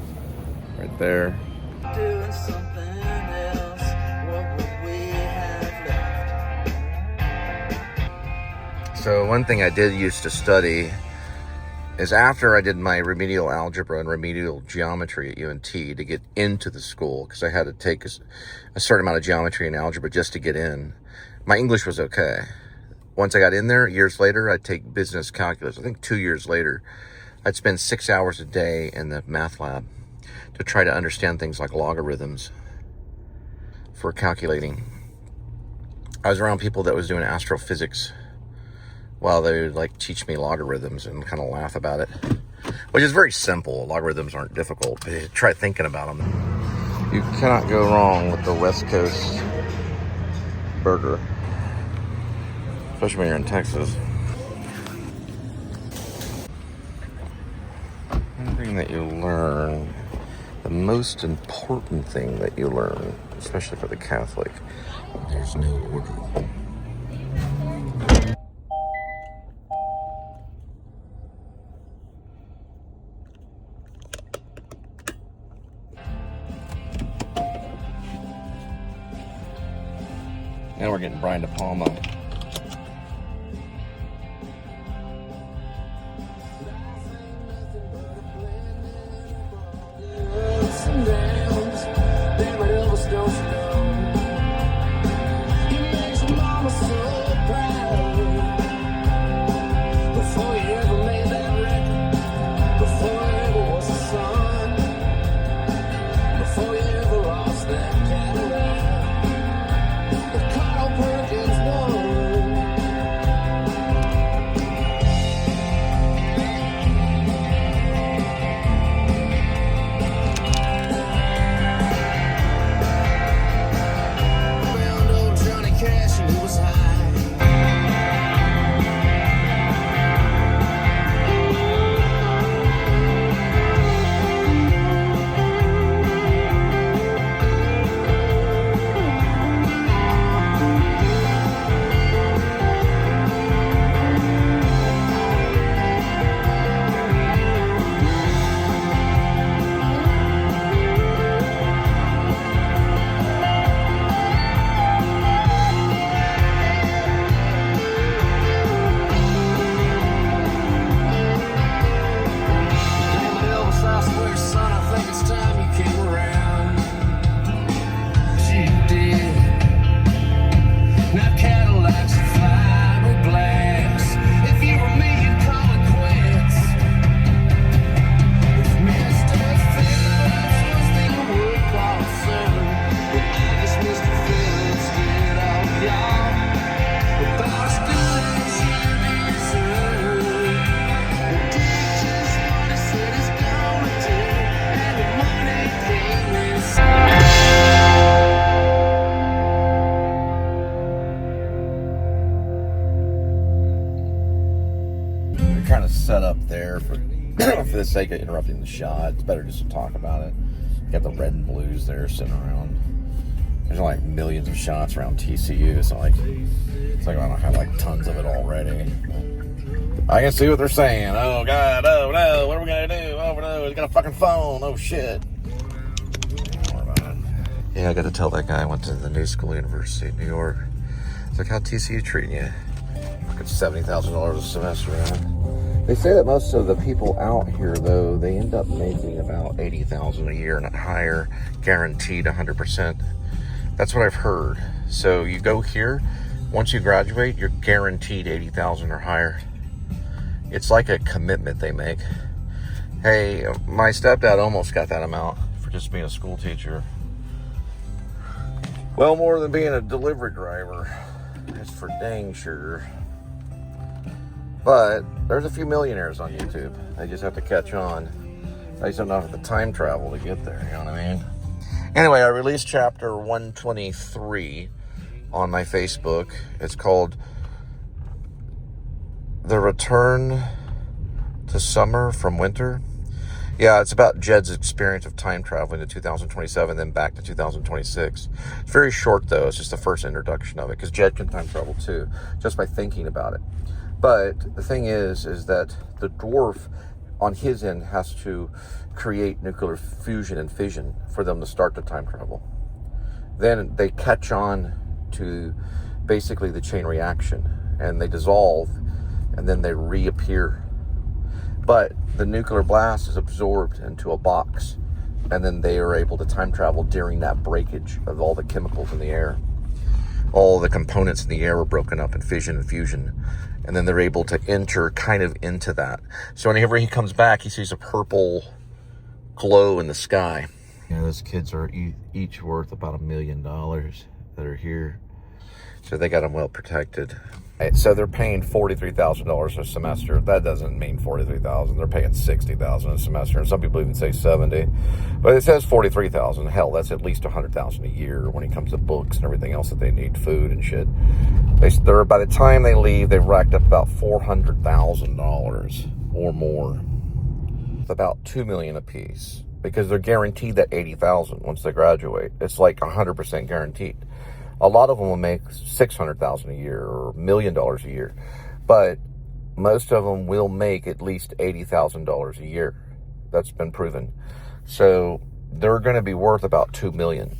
Speaker 1: right there. Doing something else, what would we have left? So one thing I did used to study is after I did my remedial algebra and remedial geometry at UNT to get into the school, because I had to take a certain amount of geometry and algebra just to get in. My English was okay. Once I got in there, years later, I'd take business calculus. I think 2 years later, I'd spend 6 hours a day in the math lab to try to understand things like logarithms for calculating. I was around people that was doing astrophysics while they would like teach me logarithms and kind of laugh about it, which is very simple. Logarithms aren't difficult, but you try thinking about them. You cannot go wrong with the West Coast burger, especially when you're in Texas. One thing that you learn, the most important thing that you learn, especially for the Catholic, there's no order. Now we're getting Brian De Palma. Perkins, no. sake of interrupting the shot, it's better just to talk about it. You got the red and blues there sitting around. There's like millions of shots around TCU. It's like I don't have like tons of it already. I can see what they're saying. Oh God, oh no, what are we gonna do? Oh no, he's got a fucking phone. Oh shit. Don't worry about it. Yeah, I got to tell that guy I went to the New School University in New York. It's like, how TCU treating you? Fucking $70,000 a semester, man. They say that most of the people out here, though, they end up making about $80,000 a year and higher, guaranteed 100%. That's what I've heard. So you go here, once you graduate, you're guaranteed $80,000 or higher. It's like a commitment they make. Hey, my stepdad almost got that amount for just being a school teacher. Well, more than being a delivery driver. That's for dang sure. But there's a few millionaires on YouTube. They just have to catch on. They just don't have the time travel to get there, you know what I mean? Anyway, I released chapter 123 on my Facebook. It's called The Return to Summer from Winter. Yeah, it's about Jed's experience of time traveling to 2027, then back to 2026. It's very short, though. It's just the first introduction of it, because Jed can time travel, too, just by thinking about it. But the thing is that the dwarf, on his end, has to create nuclear fusion and fission for them to start the time travel. Then they catch on to basically the chain reaction, and they dissolve, and then they reappear. But the nuclear blast is absorbed into a box, and then they are able to time travel during that breakage of all the chemicals in the air. All the components in the air are broken up in fission and fusion, and then they're able to enter kind of into that. So whenever he comes back, he sees a purple glow in the sky. You know, those kids are each worth about $1 million that are here. So they got them well protected. So they're paying $43,000 a semester. That doesn't mean $43,000. They're paying $60,000 a semester, and some people even say $70,000. But it says $43,000. Hell, that's at least $100,000 a year when it comes to books and everything else that they need, food and shit. They're by the time they leave, they've racked up about $400,000 or more. It's about $2 million apiece because they're guaranteed that $80,000 once they graduate. It's like 100% guaranteed. A lot of them will make $600,000 a year or $1 million a year, but most of them will make at least $80,000 a year. That's been proven. So they're going to be worth about $2 million.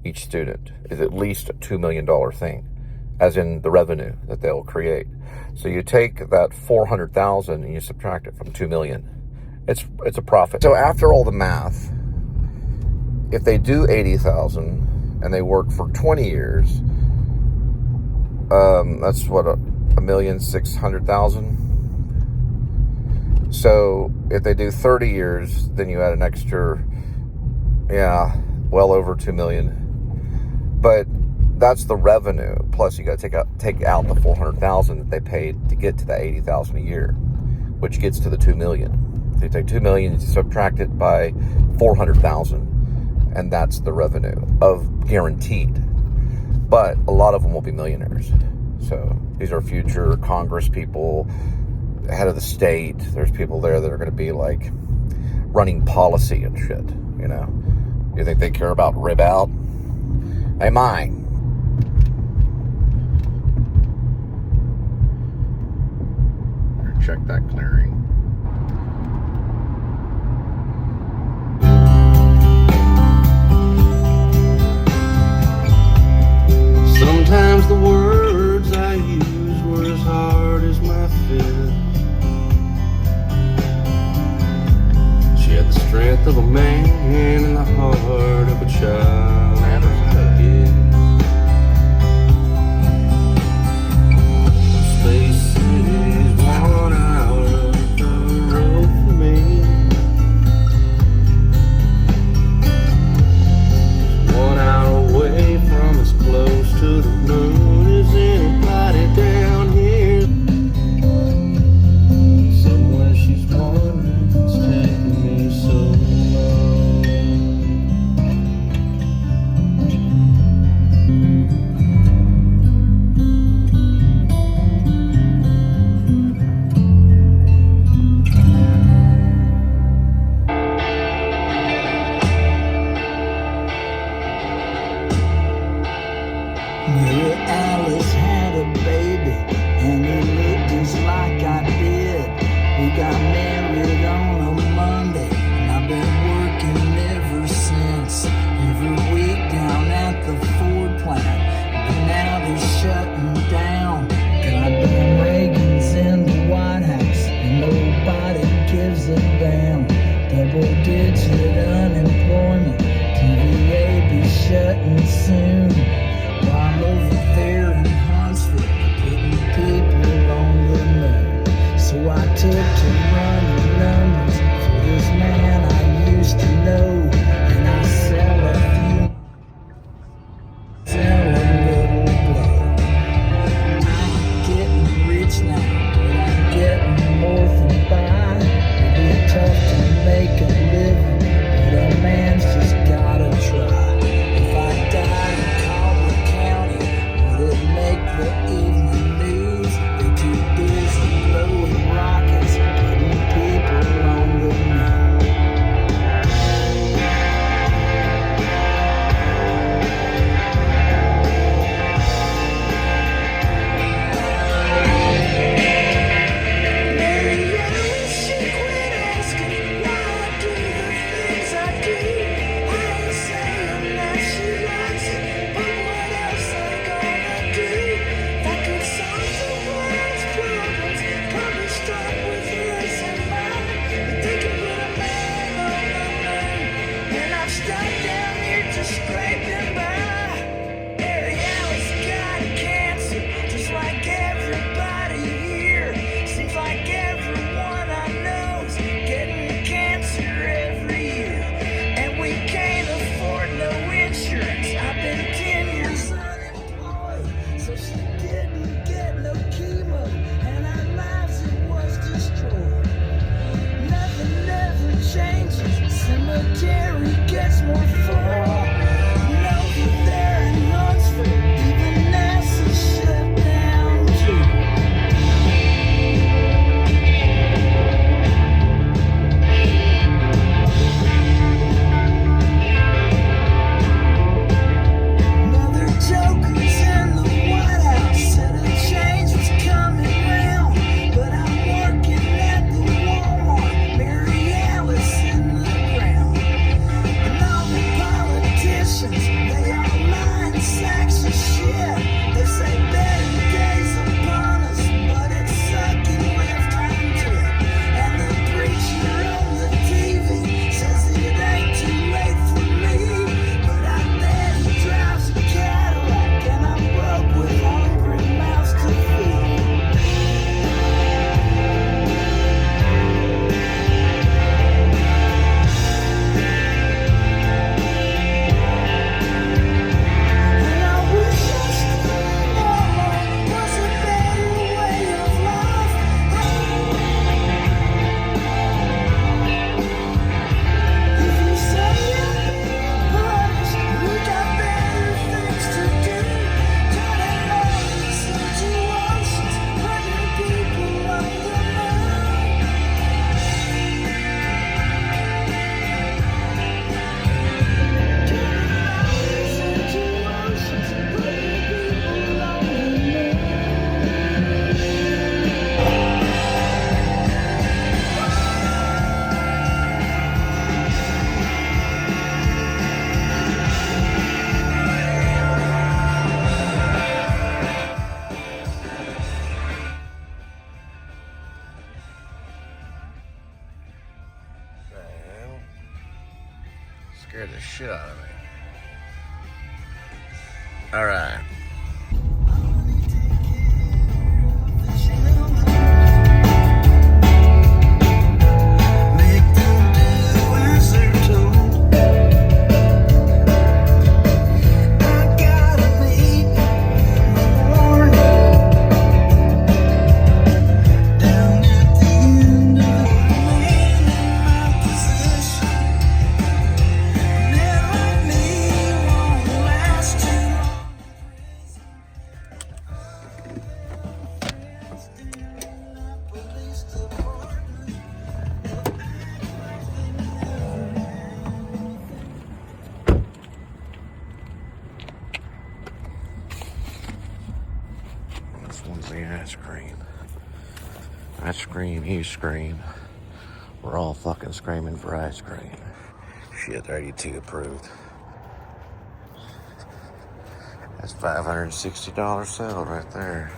Speaker 1: Each student is at least a $2 million thing, as in the revenue that they'll create. So you take that $400,000 and you subtract it from $2 million. It's a profit. So after all the math, if they do $80,000 and they work for 20 years, that's what, $1,600,000. So if they do 30 years, then you add an extra, well over 2 million. But that's the revenue. Plus you got to take out the 400,000 that they paid to get to that 80,000 a year, which gets to the 2 million. So you take 2 million, you subtract it by 400,000. And that's the revenue of guaranteed. But a lot of them will be millionaires. So these are future Congress people, head of the state. There's people there that are going to be like running policy and shit, you know. You think they care about rib out? Hey, mine. Check that clearing.
Speaker 2: Sometimes the words I used were as hard as my fist. She had the strength of a man and the heart of a child. Space City's 1 hour up the road for me. 1 hour away from as close to the moon as anybody down here. Somewhere she's wondering it's taking me so long.
Speaker 3: double-digit unemployment. TVA be shutting soon. While over there in Huntsville, putting people on the moon. So I took to running numbers for this man I used to know, and I sell a few, sell a little blow. I'm getting rich now, but I'm getting more than by. It'll be tough to make a living, but a man's just gotta try. If I died in Caldwell County, would it make the evening news? They're too busy blowing rockets, putting people on the moon. Scraping by. Ariana's got cancer, just like everybody here. Seems like everyone I know's getting cancer every year. And we can't afford no insurance. I've been 10 years unemployed, so she didn't get no chemo, and our lives it was destroyed. Nothing ever changes, cemetery gets more full. There in Huntsville, even NASA shut down too. Mother Joker's in the White House, said a change was coming round, but I'm working at the Walmart, Mary Alice in the ground. And all the politicians, they all lying sacks of shit. They say better days upon us, but it's sucking left hand tip. And the preacher on the TV says it ain't too late for me, but I bet he drives a Cadillac, and I'm broke with hungry mouths to feed. And I wish I still know was a better way of life. If you say you're being punished, we got better things to do. Turning mountains into oceans, putting people on the moon. Turning mountains into oceans, putting people on the moon.
Speaker 1: Well, scared the shit out of me. All right.
Speaker 3: Make them do as they're told. I gotta meet my warning down at the end of the man in my position. Men like me won't last too long in the police department.
Speaker 1: This one's the ice cream. I scream, you scream. We're all fucking screaming for ice cream. Shit, 32 approved. That's $560 sale right there.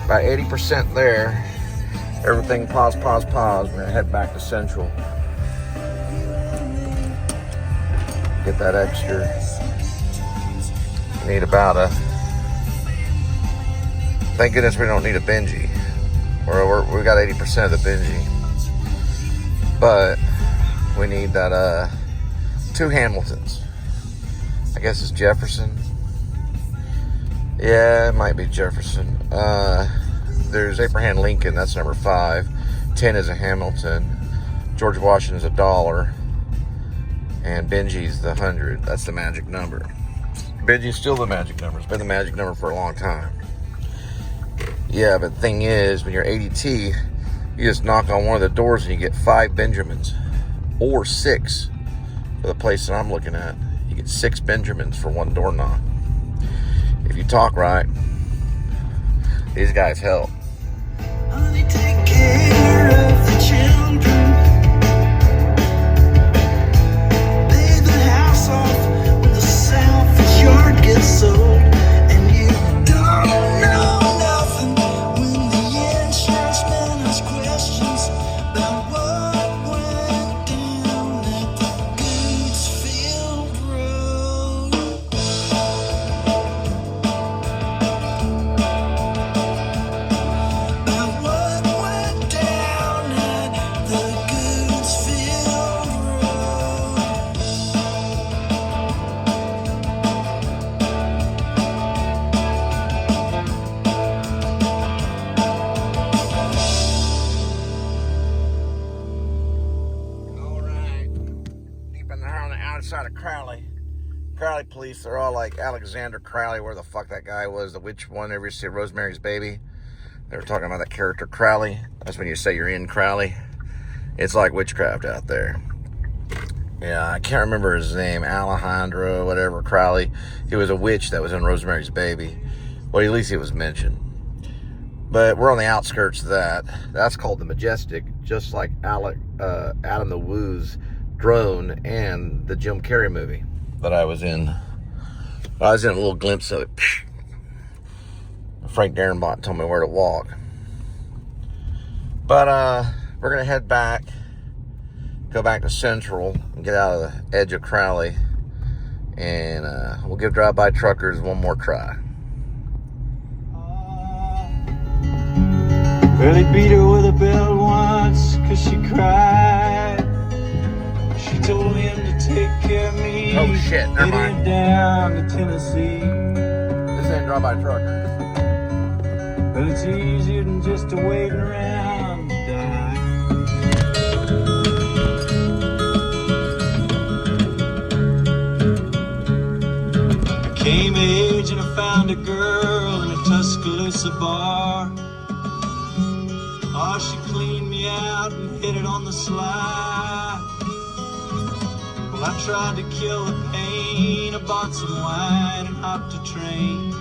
Speaker 1: About 80% there. Everything pause. We're gonna head back to Central. Get that extra. Need about a. Thank goodness we don't need a Benji. We got 80% of the Benji. But we need that 2 Hamiltons. I guess it's Jefferson. Yeah, it might be Jefferson. There's Abraham Lincoln, that's number 5. 10 is a Hamilton. George Washington's $1. And Benji's the 100. That's the magic number. Benji's still the magic number. It's been the magic number for a long time. Yeah, but the thing is, when you're ADT, you just knock on one of the doors and you get 5 Benjamins. Or 6 for the place that I'm looking at. You get 6 Benjamins for one door knock. If you talk right, these guys help.
Speaker 3: Honey, take care of the children. Lay the house off when the salvage yard gets sold. And you don't know nothing when the insurance man asks questions about what went down at the Goodsfield Road. About what went down at the Goodsfield Road.
Speaker 1: All right. Deep in there on the outside of Crowley. Crowley police, they're all like Alexander Crowley, where the fuck that guy was, the witch one. Ever see Rosemary's Baby? They were talking about that character Crowley. That's when you say you're in Crowley. It's like witchcraft out there. Yeah, I can't remember his name. Alejandro, whatever, Crowley. He was a witch that was in Rosemary's Baby. Well, at least he was mentioned. But we're on the outskirts of that. That's called the Majestic, just like Adam the Woo's Drone and the Jim Carrey movie that I was in. I was in a little glimpse of it. Frank Darrenbot told me where to walk. But we're going to head back, go back to Central, and get out of the edge of Crowley. And we'll give Drive-By Truckers one more try.
Speaker 2: Well, he beat her with a belt once, 'cause she cried. She told him to take care of me.
Speaker 1: Oh, shit, never mind.
Speaker 2: Headed down to Tennessee.
Speaker 1: This ain't Drive-By Truckers.
Speaker 2: Well, it's easier than just waiting around to die. I came of age and I found a girl in a Tuscaloosa bar. Oh, she cleaned me out and hit it on the sly. Well, I tried to kill the pain. I bought some wine and hopped a train.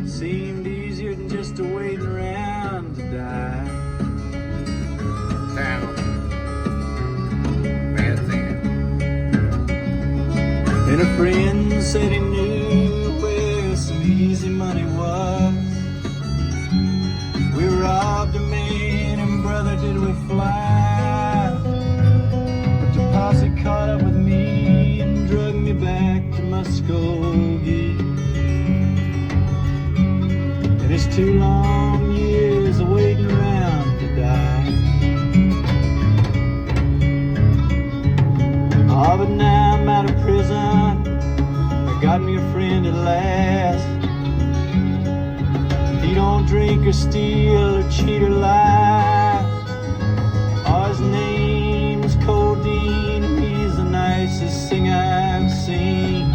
Speaker 2: Seemed easier than just waiting around to die.
Speaker 1: Down. Van Zandt.
Speaker 2: And a friend said he knew where some easy money was. We robbed a man and brother did we fly. But the posse caught up with me and drug me back to Muskogee. And it's 2 long years of waiting around to die. Oh, but now I'm out of prison. I got me a friend at last. He don't drink or steal or cheat or lie. Oh, his name's Codeine, and he's the nicest thing I've seen.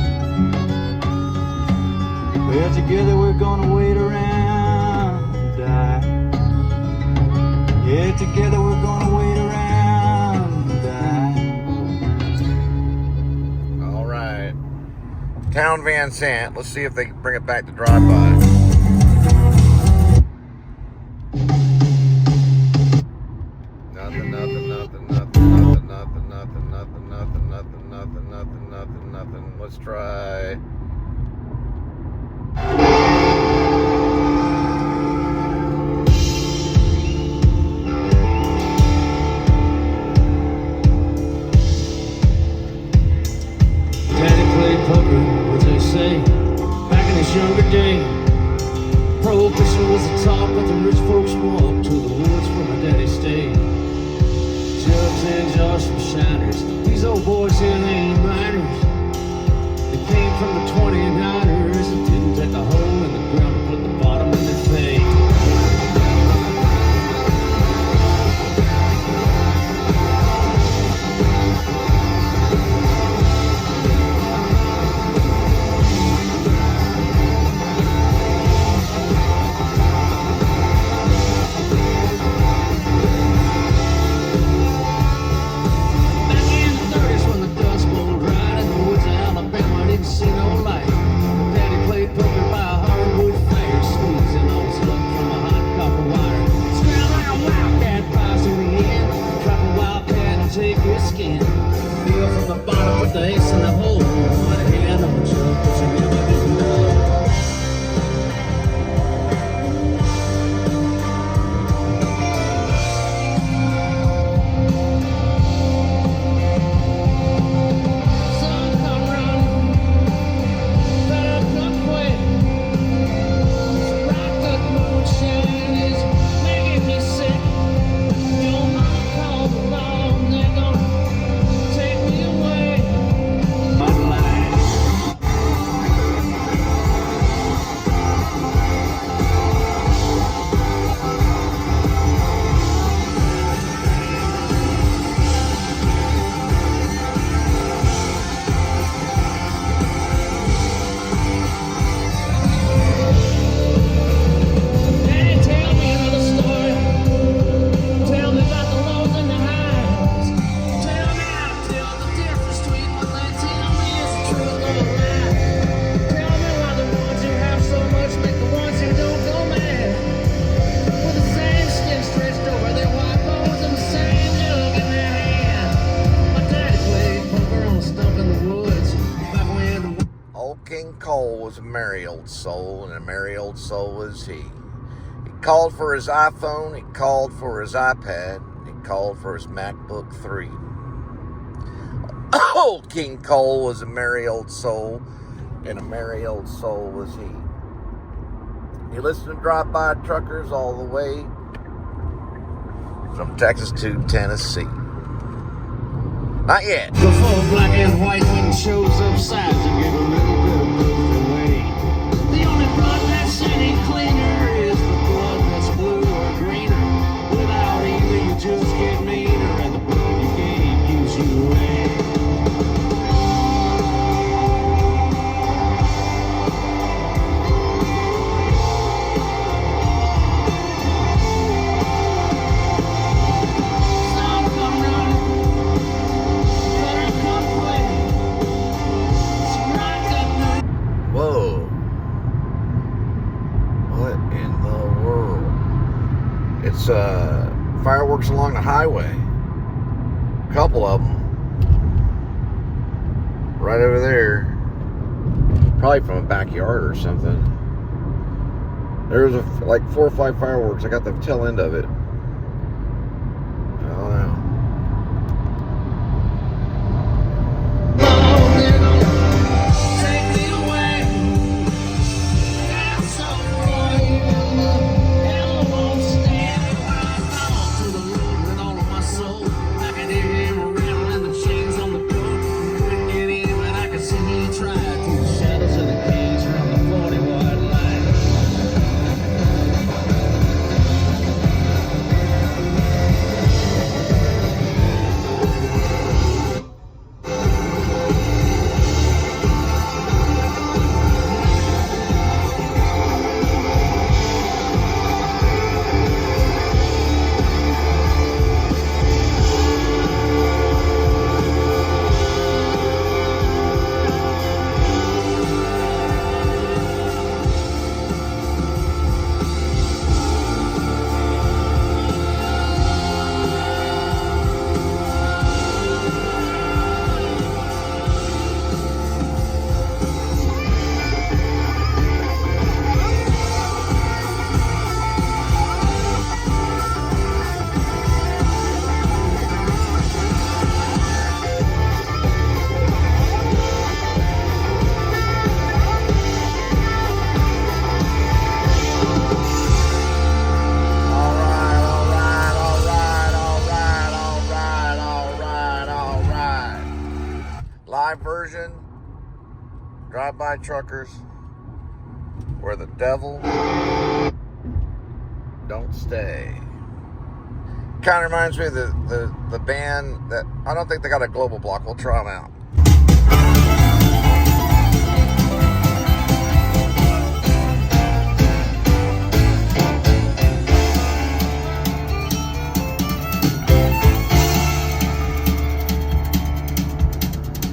Speaker 2: Well, together we're gonna wait around and die. Yeah, together we're gonna wait around and die.
Speaker 1: All right. Town Van Sant. Let's see if they can bring it back to Drive-By. Nothing. Let's try.
Speaker 2: poker, what they say. Back in his younger day, prohibition was the talk, but the rich folks walked to the woods where my daddy stayed. Jugs and jars from shiners, these old boys here, they ain't minors. They came from the 29ers and didn't take a hole in the ground to put the bottom in their face.
Speaker 1: Cole was a merry old soul, and a merry old soul was he. He called for his iPhone, he called for his iPad, he called for his MacBook 3. Old King Cole was a merry old soul, and a merry old soul was he. He listened to drive-by truckers all the way from Texas to Tennessee. Not yet.
Speaker 2: Before black and white when shows up sides and give a little bit of both away. The only blood that's any cleaner is the blood that's blue or greener. Without either you just get meaner, and the blood you gave gives you away.
Speaker 1: Whoa. What in the world? It's fireworks along the highway. A couple of them. Right over there. Probably from a backyard or something. There was like 4 or 5 fireworks. I got the tail end of it. I don't know. Drive-by truckers, where the devil don't stay. Kind of reminds me of the band that, I don't think they got a global block. We'll try them out.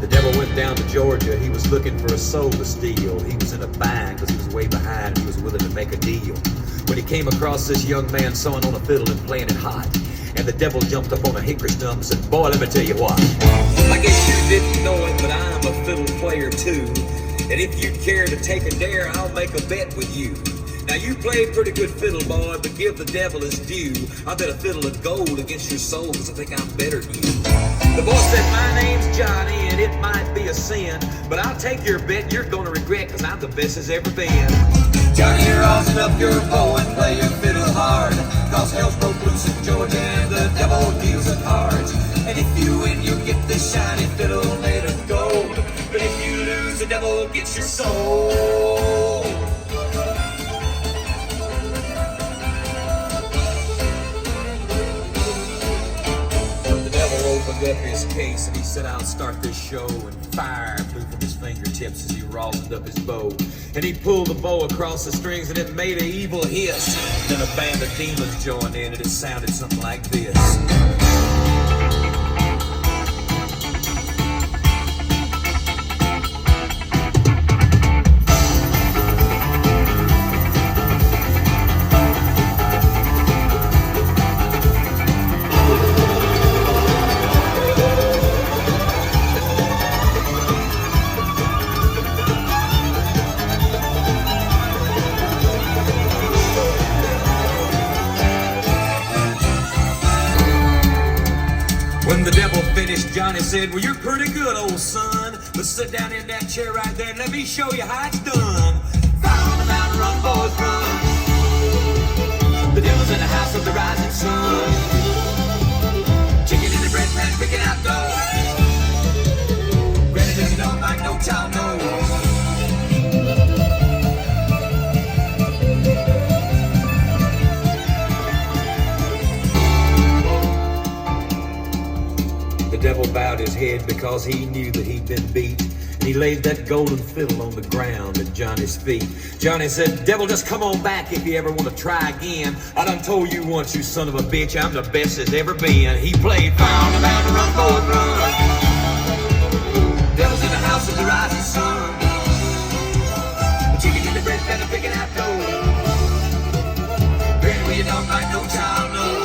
Speaker 4: The devil went down to Georgia. He was looking for a soul to steal. He was in a bind because he was way behind and he was willing to make a deal. When he came across this young man sewing on a fiddle and playing it hot, and the devil jumped up on a hickory stump and said, boy, let me tell you what. I guess you didn't know it, but I'm a fiddle player too. And if you care to take a dare, I'll make a bet with you. Now you play pretty good fiddle, boy, but give the devil his due. I bet a fiddle of gold against your soul, cause I think I'm better than you. The boy said, my name's Johnny, and it might be a sin, but I'll take your bet you're gonna regret, cause I'm the best as ever been. Johnny, rosin up your bow and play your fiddle hard, cause hell's broke loose in Georgia and the devil deals in cards. And if you win, you get this shiny fiddle made of gold, but if you lose, the devil gets your soul. Opened up his case and he said, I'll start this show, and fire flew from his fingertips as he rosined up his bow, and he pulled the bow across the strings and it made an evil hiss. Then a band of demons joined in and it sounded something like this. Johnny said, well, you're pretty good, old son, but sit down in that chair right there and let me show you how it's done. Fire on the mountain, run, boys, run. The devil's in the house of the rising sun. Chicken in the bread pan, picking out dough. Granny doesn't know like no child knows. The devil bowed his head because he knew that he'd been beat, and he laid that golden fiddle on the ground at Johnny's feet. Johnny said, devil, just come on back if you ever want to try again. I done told you once, you son of a bitch, I'm the best as ever been. He played fire on the mountain, run, boys, run. Devil's in the house of the rising sun. The chicken in the bread pan, picking out dough. Granny, well, you don't like no child knows.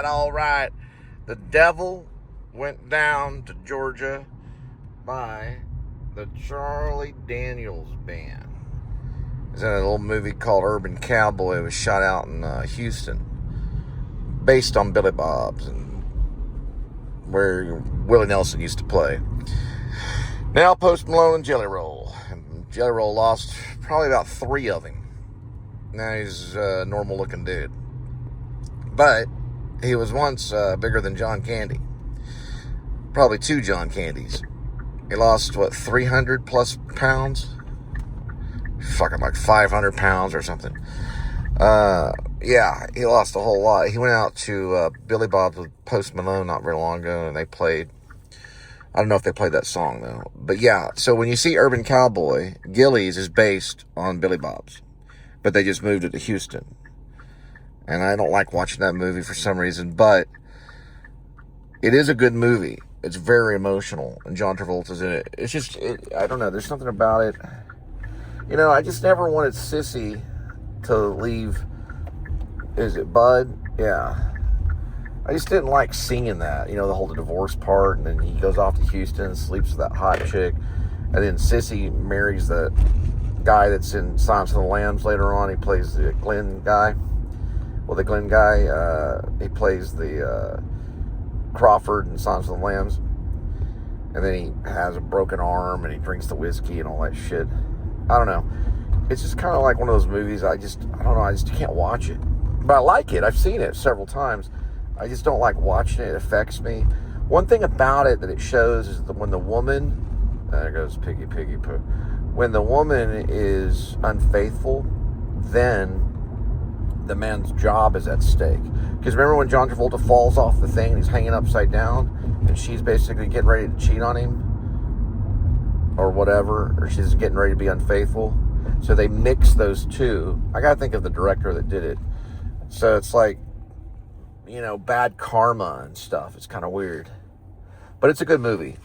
Speaker 1: All right. The devil went down to Georgia by the Charlie Daniels Band. It's in a little movie called Urban Cowboy. It was shot out in Houston, based on Billy Bob's, and where Willie Nelson used to play. Now Post Malone and Jelly Roll. And Jelly Roll lost probably about 3 of him. Now he's a normal looking dude. But he was once bigger than John Candy. Probably 2 John Candys. He lost, 300 plus pounds? Fucking like 500 pounds or something. Yeah, he lost a whole lot. He went out to Billy Bob's with Post Malone not very long ago, and they played, I don't know if they played that song though. But yeah, so when you see Urban Cowboy, Gillies is based on Billy Bob's, but they just moved it to Houston. And I don't like watching that movie for some reason, but it is a good movie. It's very emotional, and John Travolta's in it. It's just, I don't know, there's something about it. You know, I just never wanted Sissy to leave, is it Bud? Yeah. I just didn't like singing that, you know, the whole divorce part, and then he goes off to Houston and sleeps with that hot chick, and then Sissy marries the guy that's in Silence of the Lambs later on. He plays the Glenn guy. Well, the Glenn guy, he plays the Crawford in Silence of the Lambs. And then he has a broken arm and he drinks the whiskey and all that shit. I don't know. It's just kind of like one of those movies. I don't know. I just can't watch it. But I like it. I've seen it several times. I just don't like watching it. It affects me. One thing about it that it shows is that when the woman, there goes piggy poo. When the woman is unfaithful, then the man's job is at stake. Because remember when John Travolta falls off the thing and he's hanging upside down and she's basically getting ready to cheat on him or whatever, or she's getting ready to be unfaithful. So they mix those two. I gotta think of the director that did it. So it's like, bad karma and stuff. It's kind of weird. But it's a good movie.